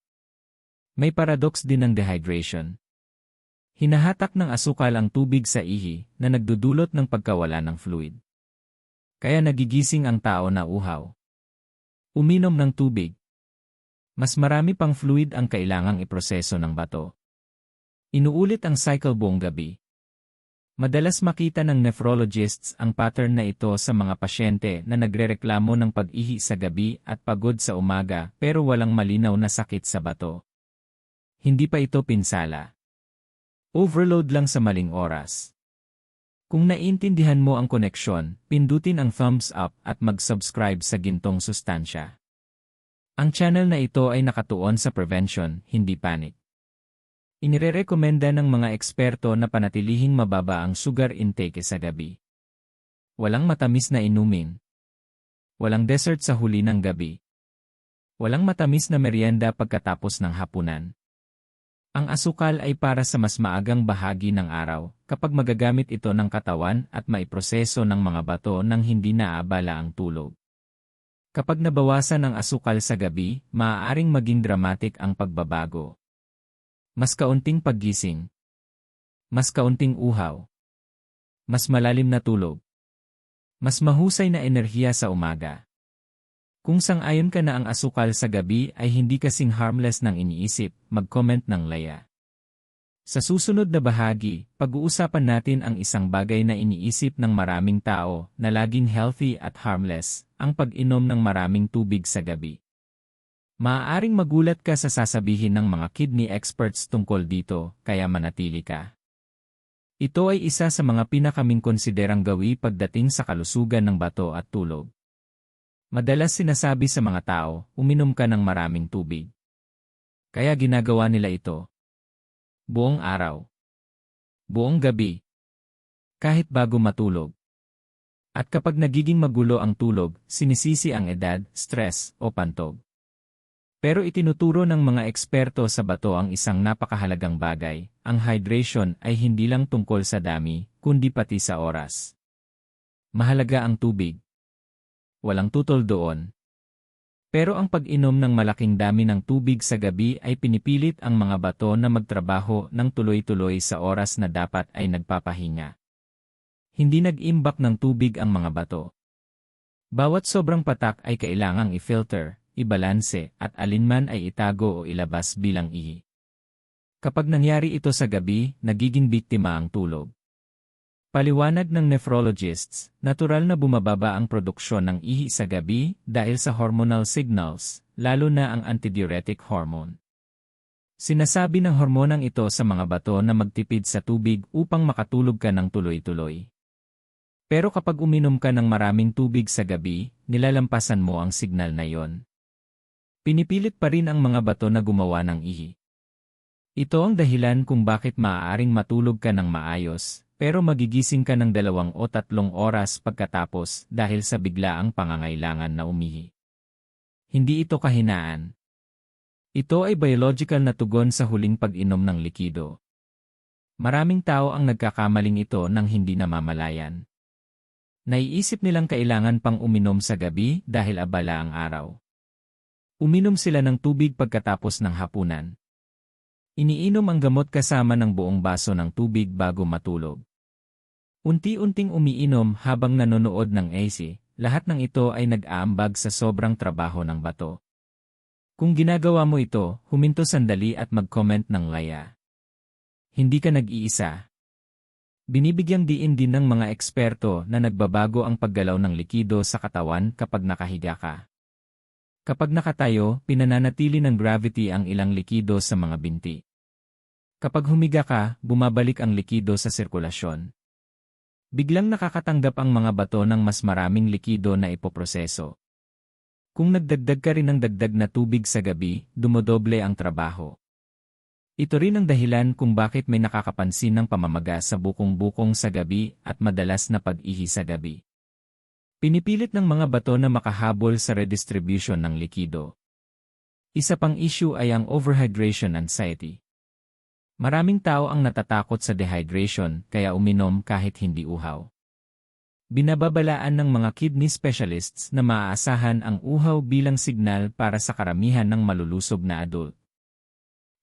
May paradox din ng dehydration. Hinahatak ng asukal ang tubig sa ihi na nagdudulot ng pagkawala ng fluid. Kaya nagigising ang tao na uhaw. Uminom ng tubig. Mas marami pang fluid ang kailangang iproseso ng bato. Inuulit ang cycle buong gabi. Madalas makita ng nephrologists ang pattern na ito sa mga pasyente na nagrereklamo ng pag-ihi sa gabi at pagod sa umaga pero walang malinaw na sakit sa bato. Hindi pa ito pinsala. Overload lang sa maling oras. Kung naiintindihan mo ang koneksyon, pindutin ang thumbs up at mag-subscribe sa Gintong Sustansya. Ang channel na ito ay nakatuon sa prevention, hindi panic. Inirerekomenda ng mga eksperto na panatilihing mababa ang sugar intake sa gabi. Walang matamis na inumin. Walang dessert sa huli ng gabi. Walang matamis na merienda pagkatapos ng hapunan. Ang asukal ay para sa mas maagang bahagi ng araw, kapag magagamit ito ng katawan at maiproseso ng mga bato nang hindi naabala ang tulog. Kapag nabawasan ang asukal sa gabi, maaaring maging dramatic ang pagbabago. Mas kaunting paggising. Mas kaunting uhaw. Mas malalim na tulog. Mas mahusay na enerhiya sa umaga. Kung sang-ayon ka na ang asukal sa gabi ay hindi kasing harmless ng iniisip, mag-comment ng Leia. Sa susunod na bahagi, pag-uusapan natin ang isang bagay na iniisip ng maraming tao na laging healthy at harmless, ang pag-inom ng maraming tubig sa gabi. Maaaring magulat ka sa sasabihin ng mga kidney experts tungkol dito, kaya manatili ka. Ito ay isa sa mga pinakaming konsiderang gawi pagdating sa kalusugan ng bato at tulog. Madalas sinasabi sa mga tao, uminom ka ng maraming tubig. Kaya ginagawa nila ito. Buong araw. Buong gabi. Kahit bago matulog. At kapag nagiging magulo ang tulog, sinisisi ang edad, stress, o pantog. Pero itinuturo ng mga eksperto sa bato ang isang napakahalagang bagay, ang hydration ay hindi lang tungkol sa dami, kundi pati sa oras. Mahalaga ang tubig. Walang tutol doon. Pero ang pag-inom ng malaking dami ng tubig sa gabi ay pinipilit ang mga bato na magtrabaho ng tuloy-tuloy sa oras na dapat ay nagpapahinga. Hindi nag-imbak ng tubig ang mga bato. Bawat sobrang patak ay kailangang i-filter, ibalanse, at alinman ay itago o ilabas bilang ihi. Kapag nangyari ito sa gabi, nagiging biktima ang tulog. Paliwanag ng nephrologists, natural na bumababa ang produksyon ng ihi sa gabi dahil sa hormonal signals, lalo na ang antidiuretic hormone. Sinasabi ng hormonang ito sa mga bato na magtipid sa tubig upang makatulog ka ng tuloy-tuloy. Pero kapag uminom ka ng maraming tubig sa gabi, nilalampasan mo ang signal na yon. Pinipilit pa rin ang mga bato na gumawa ng ihi. Ito ang dahilan kung bakit maaaring matulog ka ng maayos, pero magigising ka ng 2 o 3 oras pagkatapos dahil sa biglaang pangangailangan na umihi. Hindi ito kahinaan. Ito ay biological na tugon sa huling pag-inom ng likido. Maraming tao ang nagkakamaling ito nang hindi namamalayan. Naiisip nilang kailangan pang uminom sa gabi dahil abala ang araw. Uminom sila ng tubig pagkatapos ng hapunan. Iniinom ang gamot kasama ng buong baso ng tubig bago matulog. Unti-unting umiinom habang nanonood ng AC, lahat ng ito ay nag-aambag sa sobrang trabaho ng bato. Kung ginagawa mo ito, huminto sandali at mag-comment ng laya. Hindi ka nag-iisa. Binibigyang diin din ng mga eksperto na nagbabago ang paggalaw ng likido sa katawan kapag nakahiga ka. Kapag nakatayo, pinananatili ng gravity ang ilang likido sa mga binti. Kapag humiga ka, bumabalik ang likido sa sirkulasyon. Biglang nakakatanggap ang mga bato ng mas maraming likido na ipoproseso. Kung nagdagdag ka rin ng dagdag na tubig sa gabi, dumodoble ang trabaho. Ito rin ang dahilan kung bakit may nakakapansin ng pamamaga sa bukong-bukong sa gabi at madalas na pag-ihi sa gabi. Pinipilit ng mga bato na makahabol sa redistribution ng likido. Isa pang issue ay ang overhydration anxiety. Maraming tao ang natatakot sa dehydration kaya uminom kahit hindi uhaw. Binababalaan ng mga kidney specialists na maaasahan ang uhaw bilang signal para sa karamihan ng malulusob na adult.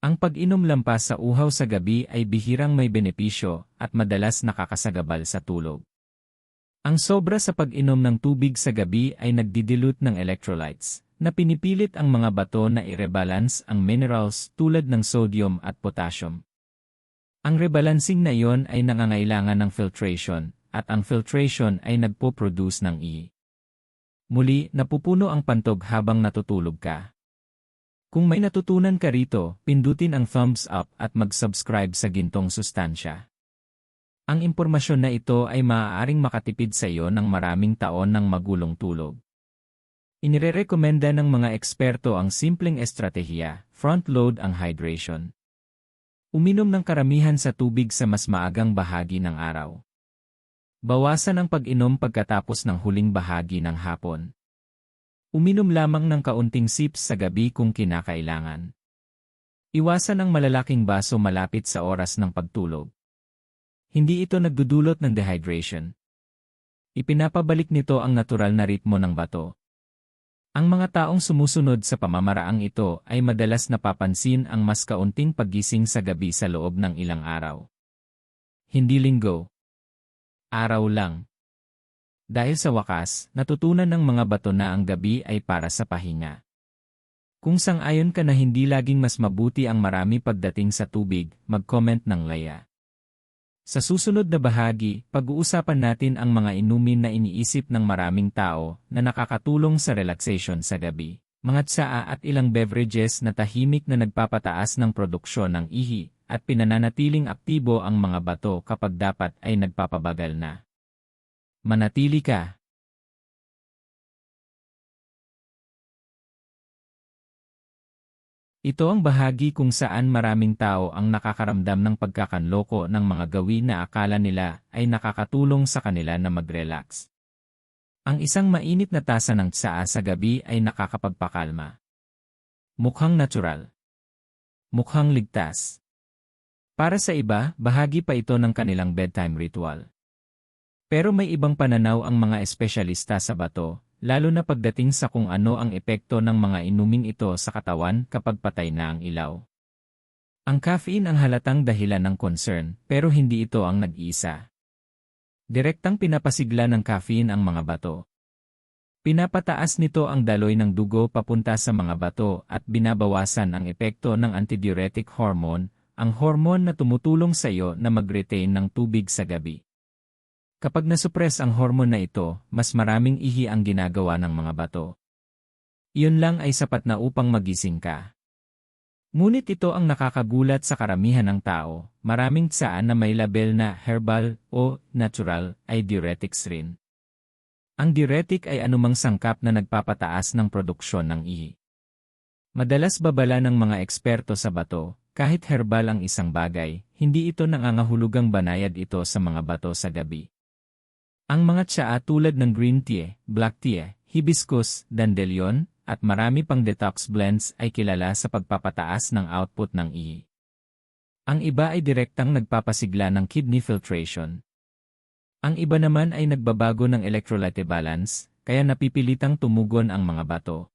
Ang pag-inom lampas sa uhaw sa gabi ay bihirang may benepisyo at madalas nakakasagabal sa tulog. Ang sobra sa pag-inom ng tubig sa gabi ay nagdidilute ng electrolytes, na pinipilit ang mga bato na i-rebalance ang minerals tulad ng sodium at potassium. Ang rebalancing na iyon ay nangangailangan ng filtration, at ang filtration ay nagpo-produce ng ihi. Muli, napupuno ang pantog habang natutulog ka. Kung may natutunan ka rito, pindutin ang thumbs up at mag-subscribe sa Gintong Sustansya. Ang impormasyon na ito ay maaaring makatipid sa iyo ng maraming taon ng magulong tulog. Inirerekomenda ng mga eksperto ang simpleng estratehiya, front-load ang hydration. Uminom ng karamihan sa tubig sa mas maagang bahagi ng araw. Bawasan ang pag-inom pagkatapos ng huling bahagi ng hapon. Uminom lamang ng kaunting sips sa gabi kung kinakailangan. Iwasan ang malalaking baso malapit sa oras ng pagtulog. Hindi ito nagdudulot ng dehydration. Ipinapabalik nito ang natural na ritmo ng bato. Ang mga taong sumusunod sa pamamaraang ito ay madalas napapansin ang mas kaunting paggising sa gabi sa loob ng ilang araw. Hindi linggo. Araw lang. Dahil sa wakas, natutunan ng mga bato na ang gabi ay para sa pahinga. Kung sang-ayon ka na hindi laging mas mabuti ang marami pagdating sa tubig, mag-comment ng laya. Sa susunod na bahagi, pag-uusapan natin ang mga inumin na iniisip ng maraming tao na nakakatulong sa relaxation sa gabi, mga tsaa at ilang beverages na tahimik na nagpapataas ng produksyon ng ihi at pinananatiling aktibo ang mga bato kapag dapat ay nagpapabagal na. Manatili ka. Ito ang bahagi kung saan maraming tao ang nakakaramdam ng pagkakanloko ng mga gawin na akala nila ay nakakatulong sa kanila na mag-relax. Ang isang mainit na tasa ng tsaa sa gabi ay nakakapagpakalma. Mukhang natural. Mukhang ligtas. Para sa iba, bahagi pa ito ng kanilang bedtime ritual. Pero may ibang pananaw ang mga espesyalista sa bato, lalo na pagdating sa kung ano ang epekto ng mga inuming ito sa katawan kapag patay na ang ilaw. Ang caffeine ang halatang dahilan ng concern, pero hindi ito ang nag-iisa. Direktang pinapasigla ng caffeine ang mga bato. Pinapataas nito ang daloy ng dugo papunta sa mga bato at binabawasan ang epekto ng antidiuretic hormone, ang hormone na tumutulong sa iyo na mag-retain ng tubig sa gabi. Kapag nasupres ang hormone na ito, mas maraming ihi ang ginagawa ng mga bato. Iyon lang ay sapat na upang magising ka. Ngunit ito ang nakakagulat sa karamihan ng tao, maraming tsaa na may label na herbal o natural ay diuretics rin. Ang diuretic ay anumang sangkap na nagpapataas ng produksyon ng ihi. Madalas babala ng mga eksperto sa bato, kahit herbal ang isang bagay, hindi ito nangangahulugang banayad ito sa mga bato sa gabi. Ang mga tsaa tulad ng green tea, black tea, hibiscus, dandelion, at marami pang detox blends ay kilala sa pagpapataas ng output ng I. Ang iba ay direktang nagpapasigla ng kidney filtration. Ang iba naman ay nagbabago ng electrolyte balance, kaya napipilitang tumugon ang mga bato.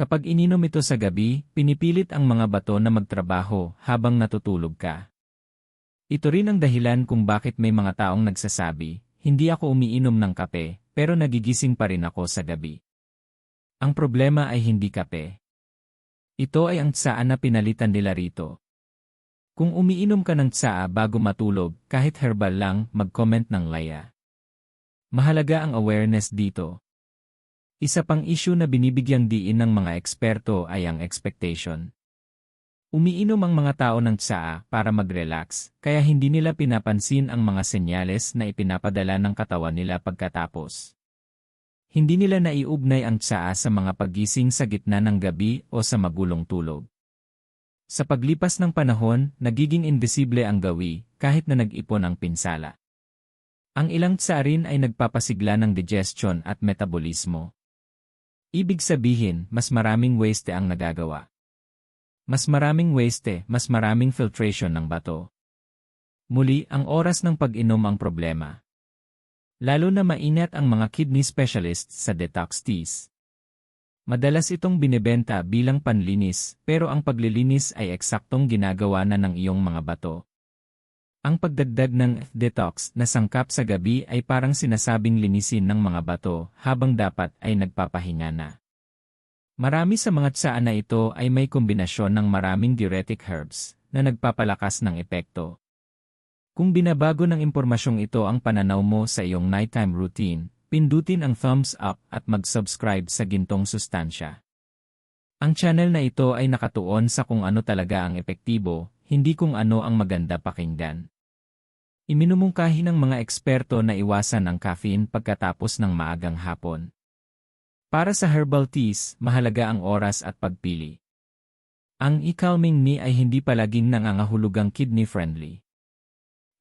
Kapag ininom ito sa gabi, pinipilit ang mga bato na magtrabaho habang natutulog ka. Ito rin ang dahilan kung bakit may mga taong nagsasabi, hindi ako umiinom ng kape, pero nagigising pa rin ako sa gabi. Ang problema ay hindi kape. Ito ay ang tsaa na pinalitan nila rito. Kung umiinom ka ng tsaa bago matulog, kahit herbal lang, mag-comment ng laya. Mahalaga ang awareness dito. Isa pang issue na binibigyang diin ng mga eksperto ay ang expectation. Umiinom ang mga tao ng tsaa para mag-relax, kaya hindi nila pinapansin ang mga senyales na ipinapadala ng katawan nila pagkatapos. Hindi nila naiugnay ang tsaa sa mga paggising sa gitna ng gabi o sa magulong tulog. Sa paglipas ng panahon, nagiging invisible ang gawi, kahit na nag-ipon ang pinsala. Ang ilang tsaa rin ay nagpapasigla ng digestion at metabolismo. Ibig sabihin, mas maraming waste ang nagagawa. Mas maraming waste, mas maraming filtration ng bato. Muli, ang oras ng pag-inom ang problema. Lalo na mainit ang mga kidney specialists sa detox teas. Madalas itong binebenta bilang panlinis, pero ang paglilinis ay eksaktong ginagawa na ng iyong mga bato. Ang pagdagdag ng detox na sangkap sa gabi ay parang sinasabing linisin ng mga bato habang dapat ay nagpapahinga na. Marami sa mga tsaa na ito ay may kombinasyon ng maraming diuretic herbs na nagpapalakas ng epekto. Kung binabago ng impormasyong ito ang pananaw mo sa iyong nighttime routine, pindutin ang thumbs up at mag-subscribe sa Gintong Sustansya. Ang channel na ito ay nakatuon sa kung ano talaga ang epektibo, hindi kung ano ang maganda pakinggan. Iminumungkahi ng mga eksperto na iwasan ang caffeine pagkatapos ng maagang hapon. Para sa herbal teas, mahalaga ang oras at pagpili. Ang i-calming ni ay hindi palaging nangangahulugang kidney-friendly.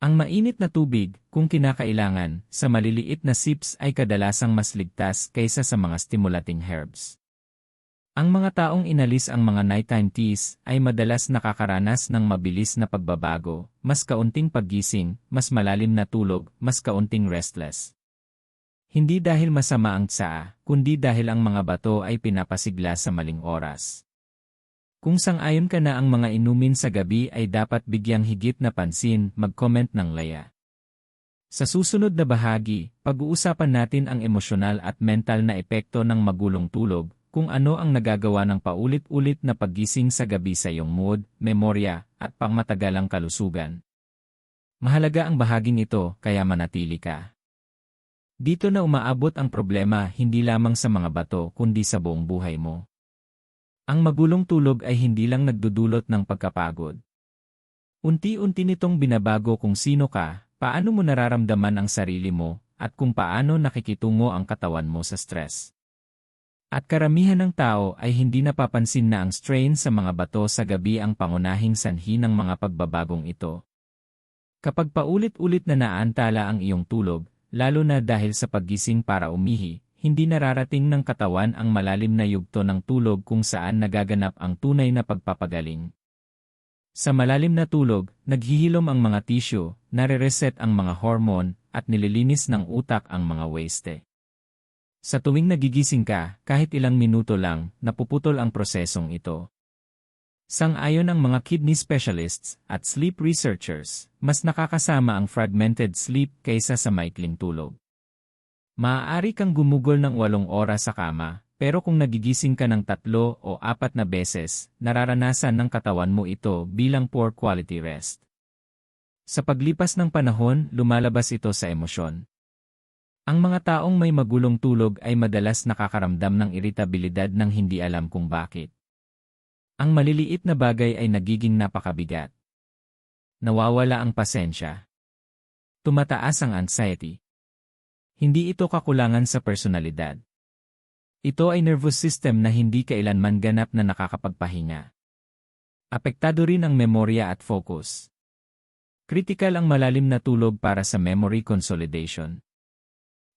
Ang mainit na tubig, kung kinakailangan, sa maliliit na sips ay kadalasang mas ligtas kaysa sa mga stimulating herbs. Ang mga taong inalis ang mga nighttime teas ay madalas nakakaranas ng mabilis na pagbabago, mas kaunting paggising, mas malalim na tulog, mas kaunting restless. Hindi dahil masama ang tsaa, kundi dahil ang mga bato ay pinapasigla sa maling oras. Kung sang-ayon ka na ang mga inumin sa gabi ay dapat bigyang higit na pansin, mag-comment ng laya. Sa susunod na bahagi, pag-uusapan natin ang emosyonal at mental na epekto ng magulong tulog, kung ano ang nagagawa ng paulit-ulit na paggising sa gabi sa iyong mood, memorya, at pangmatagalang kalusugan. Mahalaga ang bahaging ito, kaya manatili ka. Dito na umaabot ang problema hindi lamang sa mga bato kundi sa buong buhay mo. Ang magulong tulog ay hindi lang nagdudulot ng pagkapagod. Unti-unti nitong binabago kung sino ka, paano mo nararamdaman ang sarili mo, at kung paano nakikitungo ang katawan mo sa stress. At karamihan ng tao ay hindi napapansin na ang strain sa mga bato sa gabi ang pangunahing sanhi ng mga pagbabagong ito. Kapag paulit-ulit na naantala ang iyong tulog, lalo na dahil sa paggising para umihi, hindi nararating ng katawan ang malalim na yugto ng tulog kung saan nagaganap ang tunay na pagpapagaling. Sa malalim na tulog, naghihilom ang mga tissue, nare-reset ang mga hormone, at nililinis ng utak ang mga waste. Sa tuwing nagigising ka, kahit ilang minuto lang, napuputol ang prosesong ito. Sang-ayon ang mga kidney specialists at sleep researchers, mas nakakasama ang fragmented sleep kaysa sa maikling tulog. Maaari kang gumugol ng 8 oras sa kama, pero kung nagigising ka ng 3 o 4 na beses, nararanasan ng katawan mo ito bilang poor quality rest. Sa paglipas ng panahon, lumalabas ito sa emosyon. Ang mga taong may magulong tulog ay madalas nakakaramdam ng iritabilidad nang hindi alam kung bakit. Ang maliliit na bagay ay nagiging napakabigat. Nawawala ang pasensya. Tumataas ang anxiety. Hindi ito kakulangan sa personalidad. Ito ay nervous system na hindi kailanman ganap na nakakapagpahinga. Apektado rin ang memorya at focus. Critical ang malalim na tulog para sa memory consolidation.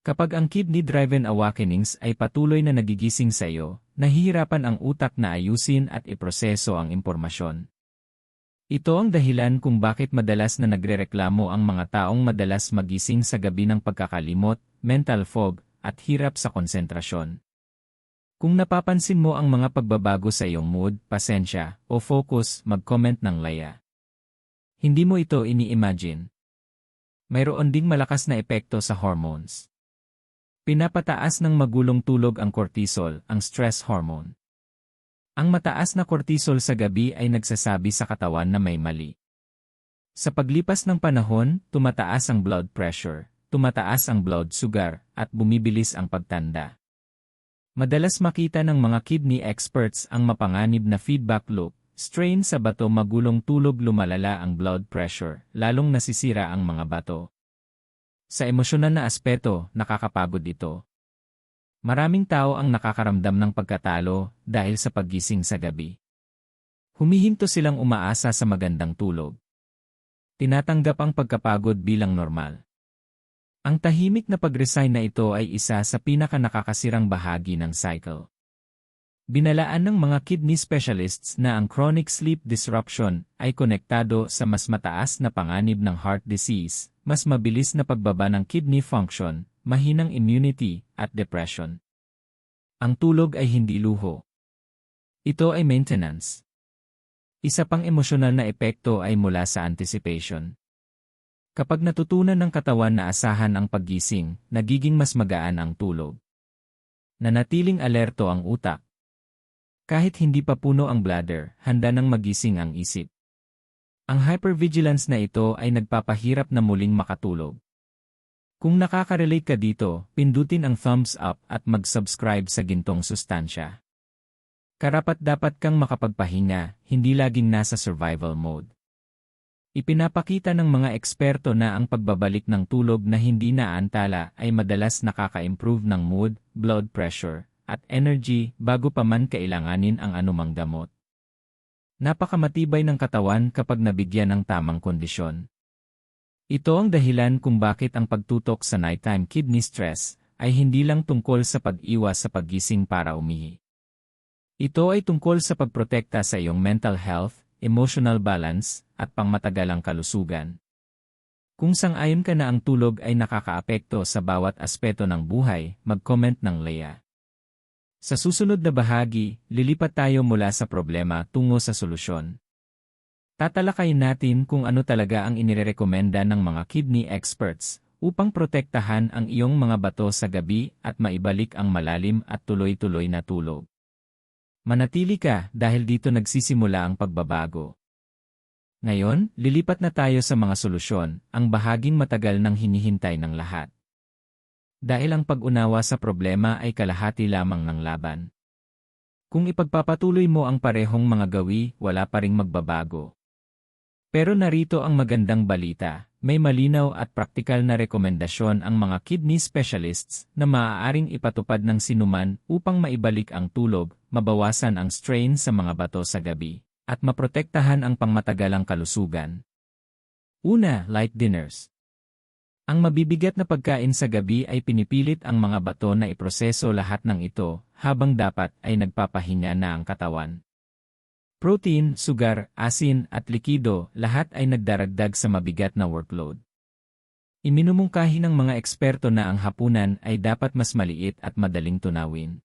Kapag ang kidney-driven awakenings ay patuloy na nagigising sa iyo, nahihirapan ang utak na ayusin at iproseso ang impormasyon. Ito ang dahilan kung bakit madalas na nagrereklamo ang mga taong madalas magising sa gabi ng pagkakalimot, mental fog, at hirap sa konsentrasyon. Kung napapansin mo ang mga pagbabago sa iyong mood, pasensya, o focus, mag-comment ng laya. Hindi mo ito ini-imagine. Mayroon ding malakas na epekto sa hormones. Pinapataas ng magulong tulog ang cortisol, ang stress hormone. Ang mataas na cortisol sa gabi ay nagsasabi sa katawan na may mali. Sa paglipas ng panahon, tumataas ang blood pressure, tumataas ang blood sugar, at bumibilis ang pagtanda. Madalas makita ng mga kidney experts ang mapanganib na feedback loop, strain sa bato magulong tulog lumalala ang blood pressure, lalong nasisira ang mga bato. Sa emosyonal na aspeto, nakakapagod ito. Maraming tao ang nakakaramdam ng pagkatalo dahil sa paggising sa gabi. Humihinto silang umaasa sa magandang tulog. Tinatanggap ang pagkapagod bilang normal. Ang tahimik na pag-resign na ito ay isa sa pinaka-nakakasirang bahagi ng cycle. Binalaan ng mga kidney specialists na ang chronic sleep disruption ay konektado sa mas mataas na panganib ng heart disease, mas mabilis na pagbaba ng kidney function, mahinang immunity, at depression. Ang tulog ay hindi luho. Ito ay maintenance. Isa pang emosyonal na epekto ay mula sa anticipation. Kapag natutunan ng katawan na asahan ang paggising, nagiging mas magaan ang tulog. Nanatiling alerto ang utak. Kahit hindi pa puno ang bladder, handa nang magising ang isip. Ang hypervigilance na ito ay nagpapahirap na muling makatulog. Kung nakaka-relate ka dito, pindutin ang thumbs up at mag-subscribe sa Gintong Sustansya. Karapat-dapat kang makapagpahinga, hindi laging nasa survival mode. Ipinapakita ng mga eksperto na ang pagbabalik ng tulog na hindi naantala ay madalas nakaka-improve ng mood, blood pressure, at energy bago pa man kailanganin ang anumang gamot. Napakamatibay ng katawan kapag nabigyan ng tamang kondisyon. Ito ang dahilan kung bakit ang pagtutok sa nighttime kidney stress ay hindi lang tungkol sa pag-iwas sa paggising para umihi. Ito ay tungkol sa pagprotekta sa iyong mental health, emotional balance, at pangmatagalang kalusugan. Kung sang-ayon ka na ang tulog ay nakakaapekto sa bawat aspeto ng buhay, mag-comment ng Leah. Sa susunod na bahagi, lilipat tayo mula sa problema tungo sa solusyon. Tatalakayin natin kung ano talaga ang inirekomenda ng mga kidney experts upang protektahan ang iyong mga bato sa gabi at maibalik ang malalim at tuloy-tuloy na tulog. Manatili ka dahil dito nagsisimula ang pagbabago. Ngayon, lilipat na tayo sa mga solusyon, ang bahaging matagal nang hinihintay ng lahat. Dahil ang pag-unawa sa problema ay kalahati lamang ng laban. Kung ipagpapatuloy mo ang parehong mga gawi, wala pa ring magbabago. Pero narito ang magandang balita, may malinaw at praktikal na rekomendasyon ang mga kidney specialists na maaaring ipatupad ng sinuman upang maibalik ang tulog, mabawasan ang strain sa mga bato sa gabi, at maprotektahan ang pangmatagalang kalusugan. Una, light dinners. Ang mabibigat na pagkain sa gabi ay pinipilit ang mga bato na iproseso lahat ng ito, habang dapat ay nagpapahinga na ang katawan. Protein, sugar, asin, at likido, lahat ay nagdaragdag sa mabigat na workload. Iminumungkahi ng mga eksperto na ang hapunan ay dapat mas maliit at madaling tunawin.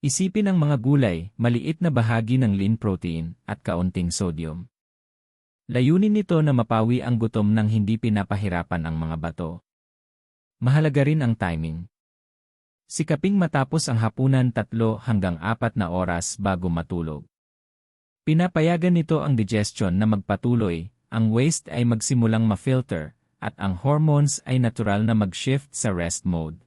Isipin ang mga gulay, maliit na bahagi ng lean protein, at kaunting sodium. Layunin nito na mapawi ang gutom nang hindi pinapahirapan ang mga bato. Mahalaga rin ang timing. Sikaping matapos ang hapunan 3 hanggang 4 na oras bago matulog. Pinapayagan nito ang digestion na magpatuloy, ang waste ay magsimulang ma-filter, at ang hormones ay natural na mag-shift sa rest mode.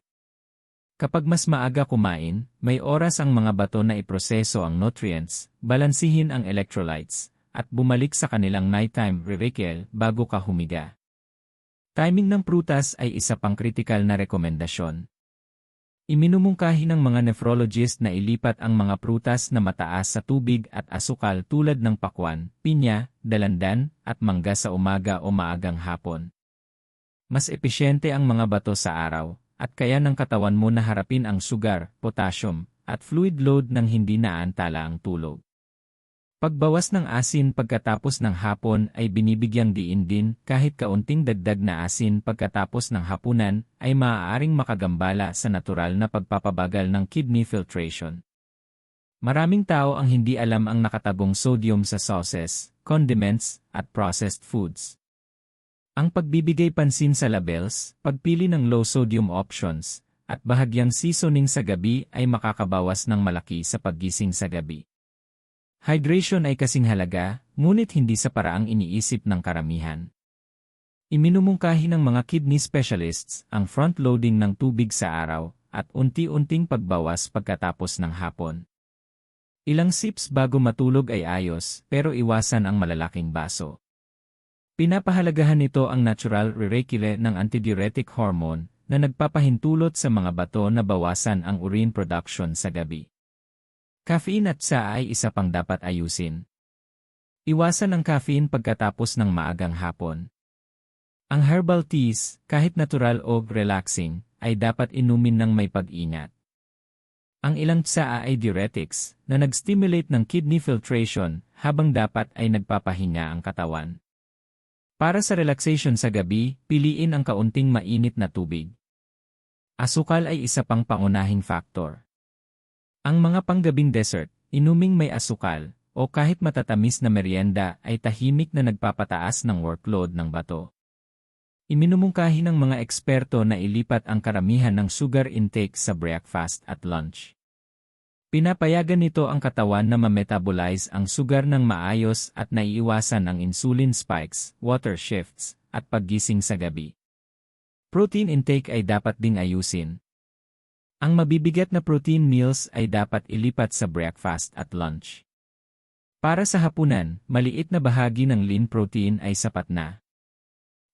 Kapag mas maaga kumain, may oras ang mga bato na iproseso ang nutrients, balansihin ang electrolytes, at bumalik sa kanilang nighttime recycle bago ka humiga. Timing ng prutas ay isa pang kritikal na rekomendasyon. Iminumungkahi ng mga nephrologist na ilipat ang mga prutas na mataas sa tubig at asukal tulad ng pakwan, pinya, dalandan, at mangga sa umaga o maagang hapon. Mas epesyente ang mga bato sa araw, at kaya ng katawan mo na harapin ang sugar, potassium, at fluid load ng hindi naantala ang tulog. Pagbawas ng asin pagkatapos ng hapon ay binibigyang diin din kahit kaunting dagdag na asin pagkatapos ng hapunan ay maaaring makagambala sa natural na pagpapabagal ng kidney filtration. Maraming tao ang hindi alam ang nakatagong sodium sa sauces, condiments, at processed foods. Ang pagbibigay pansin sa labels, pagpili ng low-sodium options, at bahagyang seasoning sa gabi ay makakabawas ng malaki sa paggising sa gabi. Hydration ay kasing halaga, ngunit hindi sa paraang iniisip ng karamihan. Iminumungkahi ng mga kidney specialists ang front-loading ng tubig sa araw at unti-unting pagbawas pagkatapos ng hapon. Ilang sips bago matulog ay ayos, pero iwasan ang malalaking baso. Pinapahalagahan nito ang natural re-regule ng antidiuretic hormone na nagpapahintulot sa mga bato na bawasan ang urine production sa gabi. Caffeine at tsaa ay isa pang dapat ayusin. Iwasan ang caffeine pagkatapos ng maagang hapon. Ang herbal teas, kahit natural o relaxing, ay dapat inumin ng may pag-ingat. Ang ilang tsaa ay diuretics na nag-stimulate ng kidney filtration habang dapat ay nagpapahinga ang katawan. Para sa relaxation sa gabi, piliin ang kaunting mainit na tubig. Asukal ay isa pang pangunahing factor. Ang mga panggabing dessert, inuming may asukal, o kahit matatamis na merienda ay tahimik na nagpapataas ng workload ng bato. Iminumungkahi ng mga eksperto na ilipat ang karamihan ng sugar intake sa breakfast at lunch. Pinapayagan nito ang katawan na ma-metabolize ang sugar ng maayos at naiiwasan ang insulin spikes, water shifts, at paggising sa gabi. Protein intake ay dapat ding ayusin. Ang mabibigat na protein meals ay dapat ilipat sa breakfast at lunch. Para sa hapunan, maliit na bahagi ng lean protein ay sapat na.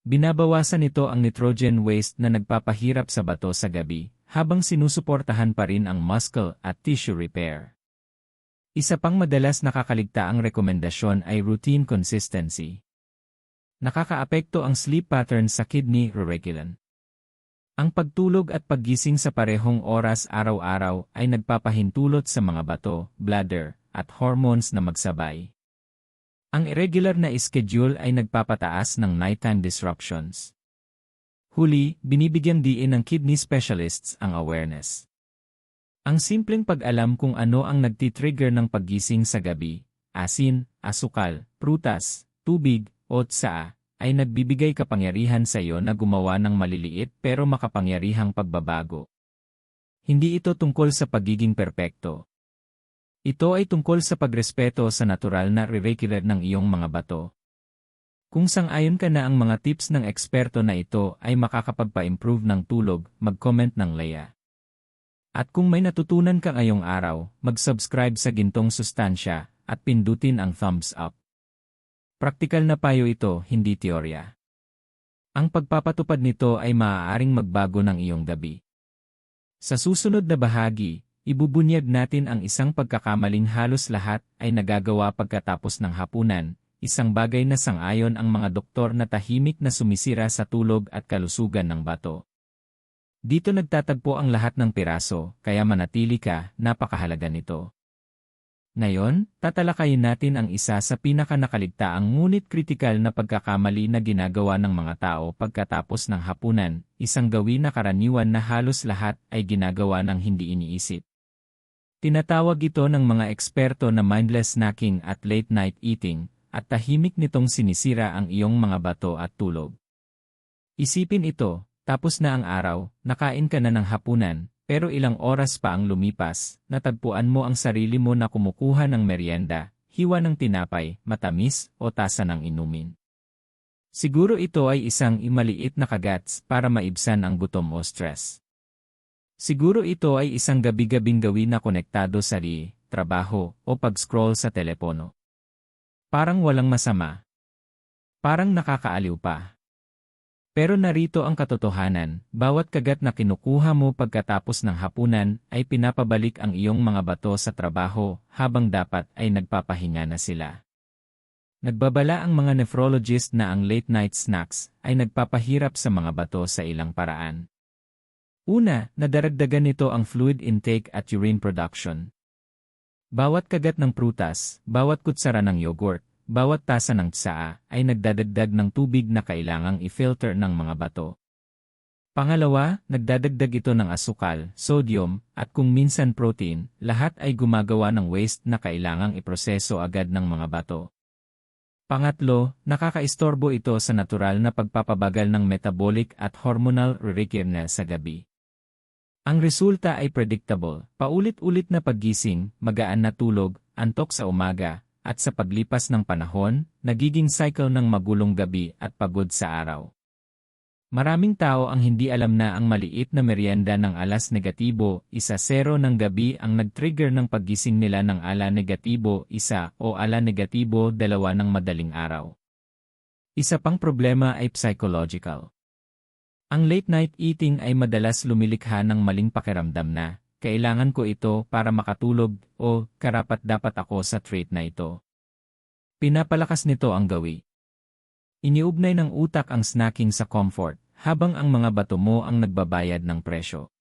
Binabawasan nito ang nitrogen waste na nagpapahirap sa bato sa gabi, habang sinusuportahan pa rin ang muscle at tissue repair. Isa pang madalas nakakaligtaang rekomendasyon ay routine consistency. Nakakaapekto ang sleep pattern sa kidney re-regulation. Ang pagtulog at paggising sa parehong oras araw-araw ay nagpapahintulot sa mga bato, bladder, at hormones na magsabay. Ang irregular na schedule ay nagpapataas ng nighttime disruptions. Huli, binibigyang diin ng kidney specialists ang awareness. Ang simpleng pag-alam kung ano ang nagtitrigger ng paggising sa gabi, asin, asukal, prutas, tubig, o tsaa, ay nagbibigay kapangyarihan sa iyo na gumawa ng maliliit pero makapangyarihang pagbabago. Hindi ito tungkol sa pagiging perpekto. Ito ay tungkol sa pagrespeto sa natural na re-regule ng iyong mga bato. Kung sang-ayon ka na ang mga tips ng eksperto na ito ay makakapagpa-improve ng tulog, mag-comment ng Leia. At kung may natutunan ka ngayong araw, mag-subscribe sa Gintong Sustansya at pindutin ang thumbs up. Praktikal na payo ito, hindi teorya. Ang pagpapatupad nito ay maaaring magbago ng iyong gabi. Sa susunod na bahagi, ibubunyag natin ang isang pagkakamaling halos lahat ay nagagawa pagkatapos ng hapunan, isang bagay na sang-ayon ang mga doktor na tahimik na sumisira sa tulog at kalusugan ng bato. Dito nagtatagpo ang lahat ng piraso, kaya manatili ka, napakahalaga nito. Ngayon, tatalakayin natin ang isa sa pinakanakaligtaang ngunit kritikal na pagkakamali na ginagawa ng mga tao pagkatapos ng hapunan, isang gawin na karaniwan na halos lahat ay ginagawa ng hindi iniisip. Tinatawag ito ng mga eksperto na mindless snacking at late-night eating, at tahimik nitong sinisira ang iyong mga bato at tulog. Isipin ito, tapos na ang araw, nakain ka na ng hapunan, pero ilang oras pa ang lumipas, natagpuan mo ang sarili mo na kumukuha ng merienda, hiwa ng tinapay, matamis, o tasa ng inumin. Siguro ito ay isang maliit na kagats para maibsan ang gutom o stress. Siguro ito ay isang gabi-gabing gawin na konektado sa trabaho, o pag-scroll sa telepono. Parang walang masama. Parang nakakaaliw pa. Pero narito ang katotohanan, bawat kagat na kinukuha mo pagkatapos ng hapunan ay pinapabalik ang iyong mga bato sa trabaho habang dapat ay nagpapahinga na sila. Nagbabala ang mga nephrologist na ang late-night snacks ay nagpapahirap sa mga bato sa ilang paraan. Una, nadaragdagan nito ang fluid intake at urine production. Bawat kagat ng prutas, bawat kutsara ng yogurt, bawat tasa ng tsaa ay nagdadagdag ng tubig na kailangang i-filter ng mga bato. Pangalawa, nagdadagdag ito ng asukal, sodium, at kung minsan protein, lahat ay gumagawa ng waste na kailangang iproseso agad ng mga bato. Pangatlo, nakakaistorbo ito sa natural na pagpapabagal ng metabolic at hormonal rhythm sa gabi. Ang resulta ay predictable, paulit-ulit na paggising, magaan na tulog, antok sa umaga, at sa paglipas ng panahon, nagiging cycle ng magulong gabi at pagod sa araw. Maraming tao ang hindi alam na ang maliit na merienda ng alas negatibo, 1:00 ng gabi ang nag-trigger ng paggising nila ng ala negatibo 1 o ala negatibo 2 ng madaling araw. Isa pang problema ay psychological. Ang late-night eating ay madalas lumilikha ng maling pakiramdam na, kailangan ko ito para makatulog o karapat-dapat ako sa trait na ito. Pinapalakas nito ang gawi. Iniugnay ng utak ang snacking sa comfort, habang ang mga bato mo ang nagbabayad ng presyo.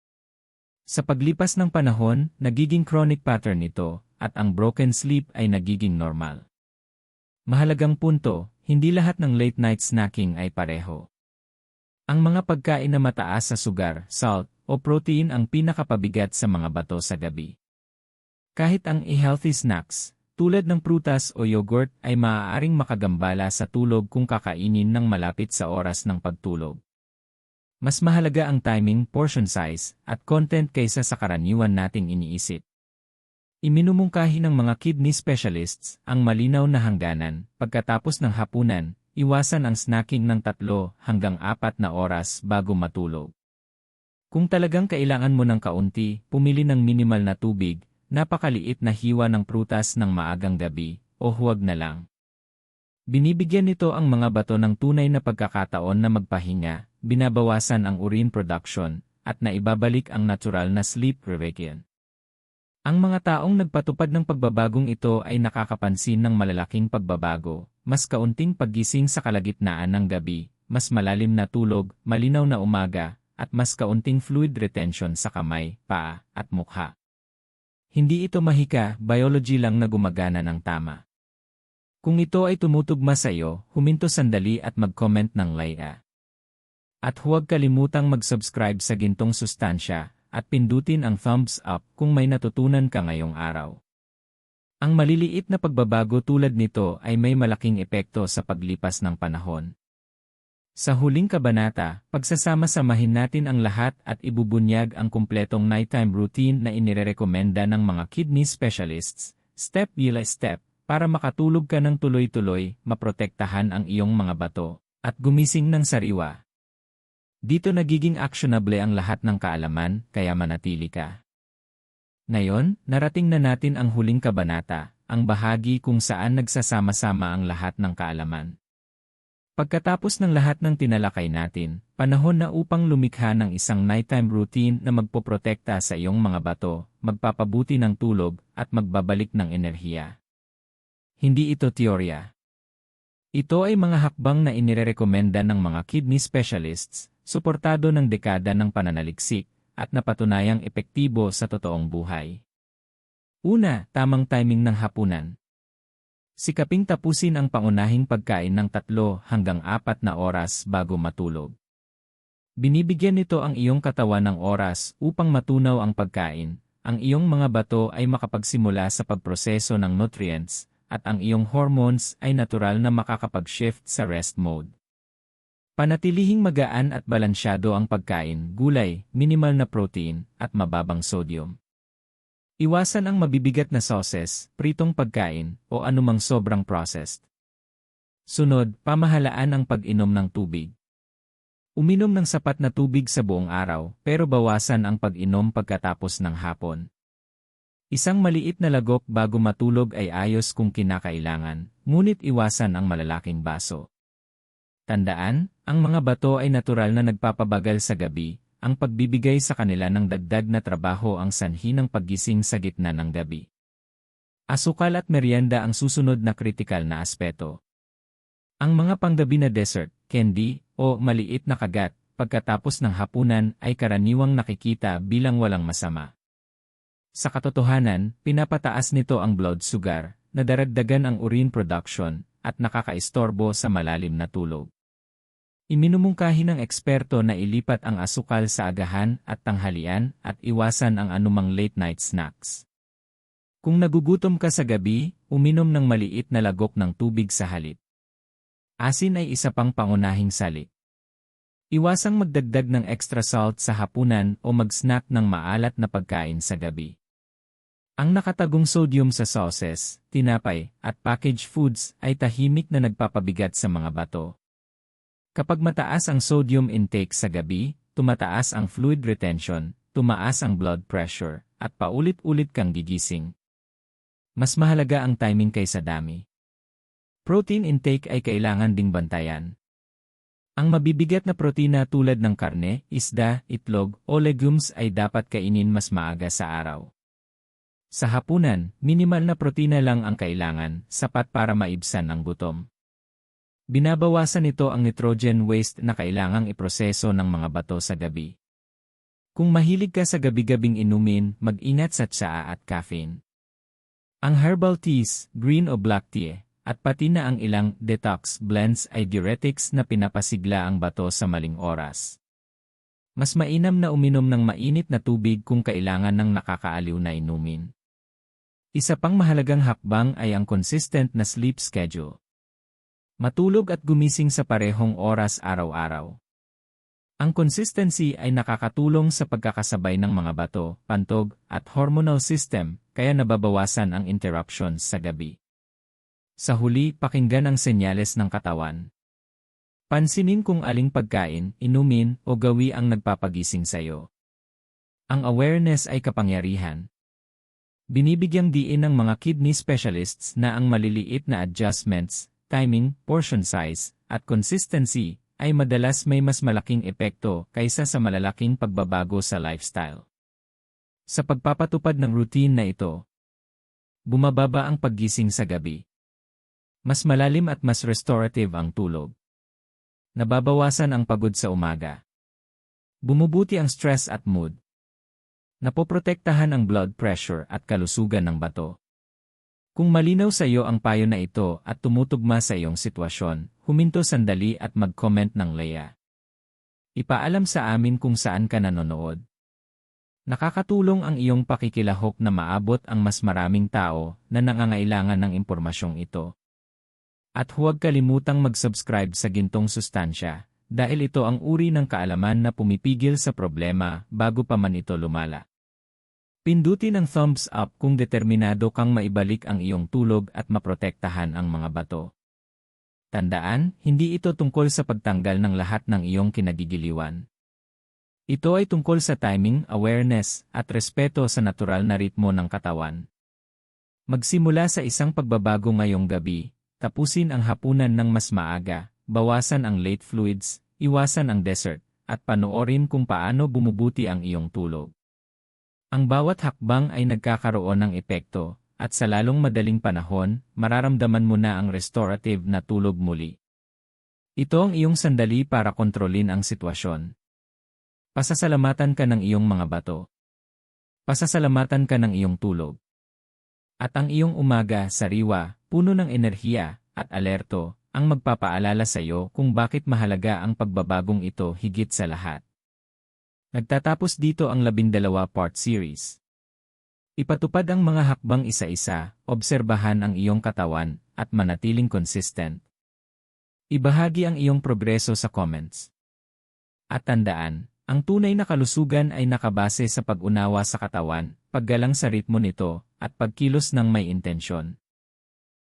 Sa paglipas ng panahon, nagiging chronic pattern ito, at ang broken sleep ay nagiging normal. Mahalagang punto, hindi lahat ng late-night snacking ay pareho. Ang mga pagkain na mataas sa sugar, salt, o protein ang pinakapabigat sa mga bato sa gabi. Kahit ang healthy snacks, tulad ng prutas o yogurt ay maaaring makagambala sa tulog kung kakainin ng malapit sa oras ng pagtulog. Mas mahalaga ang timing, portion size, at content kaysa sa karaniwan nating iniisip. Iminumungkahi ng mga kidney specialists ang malinaw na hangganan, pagkatapos ng hapunan, iwasan ang snacking ng 3 hanggang 4 na oras bago matulog. Kung talagang kailangan mo ng kaunti, pumili ng minimal na tubig, napakaliit na hiwa ng prutas ng maagang gabi, o huwag na lang. Binibigyan nito ang mga bato ng tunay na pagkakataon na magpahinga, binabawasan ang urine production, at naibabalik ang natural na sleep rhythm. Ang mga taong nagpatupad ng pagbabagong ito ay nakakapansin ng malalaking pagbabago, mas kaunting paggising sa kalagitnaan ng gabi, mas malalim na tulog, malinaw na umaga, at mas kaunting fluid retention sa kamay, paa, at mukha. Hindi ito mahika, biology lang na gumagana ng tama. Kung ito ay tumutugma sa iyo, huminto sandali at mag-comment ng like. At huwag kalimutang mag-subscribe sa Gintong Sustansya, at pindutin ang thumbs up kung may natutunan ka ngayong araw. Ang maliliit na pagbabago tulad nito ay may malaking epekto sa paglipas ng panahon. Sa huling kabanata, pagsasama-samahin natin ang lahat at ibubunyag ang kumpletong nighttime routine na inirerekomenda ng mga kidney specialists, step by step, para makatulog ka ng tuloy-tuloy, maprotektahan ang iyong mga bato, at gumising ng sariwa. Dito nagiging actionable ang lahat ng kaalaman, kaya manatili ka. Ngayon, narating na natin ang huling kabanata, ang bahagi kung saan nagsasama-sama ang lahat ng kaalaman. Pagkatapos ng lahat ng tinalakay natin, panahon na upang lumikha ng isang nighttime routine na magpoprotekta sa iyong mga bato, magpapabuti ng tulog, at magbabalik ng enerhiya. Hindi ito teorya. Ito ay mga hakbang na inirerekomenda ng mga kidney specialists, suportado ng dekada ng pananaliksik, at napatunayang epektibo sa totoong buhay. Una, tamang timing ng hapunan. Sikaping tapusin ang pangunahing pagkain ng 3 hanggang 4 na oras bago matulog. Binibigyan nito ang iyong katawan ng oras upang matunaw ang pagkain, ang iyong mga bato ay makapagsimula sa pagproseso ng nutrients, at ang iyong hormones ay natural na makakapag-shift sa rest mode. Panatilihing magaan at balansyado ang pagkain, gulay, minimal na protein, at mababang sodium. Iwasan ang mabibigat na sauces, pritong pagkain, o anumang sobrang processed. Sunod, pamahalaan ang pag-inom ng tubig. Uminom ng sapat na tubig sa buong araw, pero bawasan ang pag-inom pagkatapos ng hapon. Isang maliit na lagok bago matulog ay ayos kung kinakailangan, ngunit iwasan ang malalaking baso. Tandaan, ang mga bato ay natural na nagpapabagal sa gabi, ang pagbibigay sa kanila ng dagdag na trabaho ang sanhi ng paggising sa gitna ng gabi. Asukal at merienda ang susunod na kritikal na aspeto. Ang mga panggabi na dessert, candy, o maliit na kagat, pagkatapos ng hapunan ay karaniwang nakikita bilang walang masama. Sa katotohanan, pinapataas nito ang blood sugar, nadaragdagan ang urine production, at nakakaistorbo sa malalim na tulog. Iminumungkahi ng eksperto na ilipat ang asukal sa agahan at tanghalian at iwasan ang anumang late-night snacks. Kung nagugutom ka sa gabi, uminom ng maliit na lagok ng tubig sa halip. Asin ay isa pang pangunahing salik. Iwasang magdagdag ng extra salt sa hapunan o mag-snack ng maalat na pagkain sa gabi. Ang nakatagong sodium sa sauces, tinapay, at packaged foods ay tahimik na nagpapabigat sa mga bato. Kapag mataas ang sodium intake sa gabi, tumataas ang fluid retention, tumaas ang blood pressure, at paulit-ulit kang gigising. Mas mahalaga ang timing kaysa dami. Protein intake ay kailangan ding bantayan. Ang mabibigat na protina tulad ng karne, isda, itlog, o legumes ay dapat kainin mas maaga sa araw. Sa hapunan, minimal na protina lang ang kailangan, sapat para maibsan ang gutom. Binabawasan nito ang nitrogen waste na kailangang iproseso ng mga bato sa gabi. Kung mahilig ka sa gabi-gabing inumin, mag-ingat sa tsaa at caffeine. Ang herbal teas, green o black tea, at pati na ang ilang detox blends ay diuretics na pinapasigla ang bato sa maling oras. Mas mainam na uminom ng mainit na tubig kung kailangan ng nakakaaliw na inumin. Isa pang mahalagang hakbang ay ang consistent na sleep schedule. Matulog at gumising sa parehong oras araw-araw. Ang consistency ay nakakatulong sa pagkakasabay ng mga bato, pantog, at hormonal system, kaya nababawasan ang interruptions sa gabi. Sa huli, pakinggan ang senyales ng katawan. Pansinin kung aling pagkain, inumin, o gawi ang nagpapagising sa'yo. Ang awareness ay kapangyarihan. Binibigyang diin ng mga kidney specialists na ang maliliit na adjustments, timing, portion size, at consistency, ay madalas may mas malaking epekto kaysa sa malalaking pagbabago sa lifestyle. Sa pagpapatupad ng routine na ito, bumababa ang paggising sa gabi. Mas malalim at mas restorative ang tulog. Nababawasan ang pagod sa umaga. Bumubuti ang stress at mood. Napoprotektahan ang blood pressure at kalusugan ng bato. Kung malinaw sa iyo ang payo na ito at tumutugma sa iyong sitwasyon, huminto sandali at mag-comment ng Leia. Ipaalam sa amin kung saan ka nanonood. Nakakatulong ang iyong pakikilahok na maabot ang mas maraming tao na nangangailangan ng impormasyong ito. At huwag kalimutang mag-subscribe sa Gintong Sustansya, dahil ito ang uri ng kaalaman na pumipigil sa problema bago pa man ito lumala. Pindutin ang thumbs up kung determinado kang maibalik ang iyong tulog at maprotektahan ang mga bato. Tandaan, hindi ito tungkol sa pagtanggal ng lahat ng iyong kinagigiliwan. Ito ay tungkol sa timing, awareness, at respeto sa natural na ritmo ng katawan. Magsimula sa isang pagbabago ngayong gabi, tapusin ang hapunan ng mas maaga, bawasan ang late fluids, iwasan ang dessert, at panoorin kung paano bumubuti ang iyong tulog. Ang bawat hakbang ay nagkakaroon ng epekto, at sa lalong madaling panahon, mararamdaman mo na ang restorative na tulog muli. Ito ang iyong sandali para kontrolin ang sitwasyon. Pasasalamatan ka ng iyong mga bato. Pasasalamatan ka ng iyong tulog. At ang iyong umaga, sariwa, puno ng enerhiya, at alerto, ang magpapaalala sa iyo kung bakit mahalaga ang pagbabagong ito higit sa lahat. Nagtatapos dito ang 12-part series. Ipatupad ang mga hakbang isa-isa, obserbahan ang iyong katawan, at manatiling consistent. Ibahagi ang iyong progreso sa comments. At tandaan, ang tunay na kalusugan ay nakabase sa pag-unawa sa katawan, paggalang sa ritmo nito, at pagkilos ng may intensyon.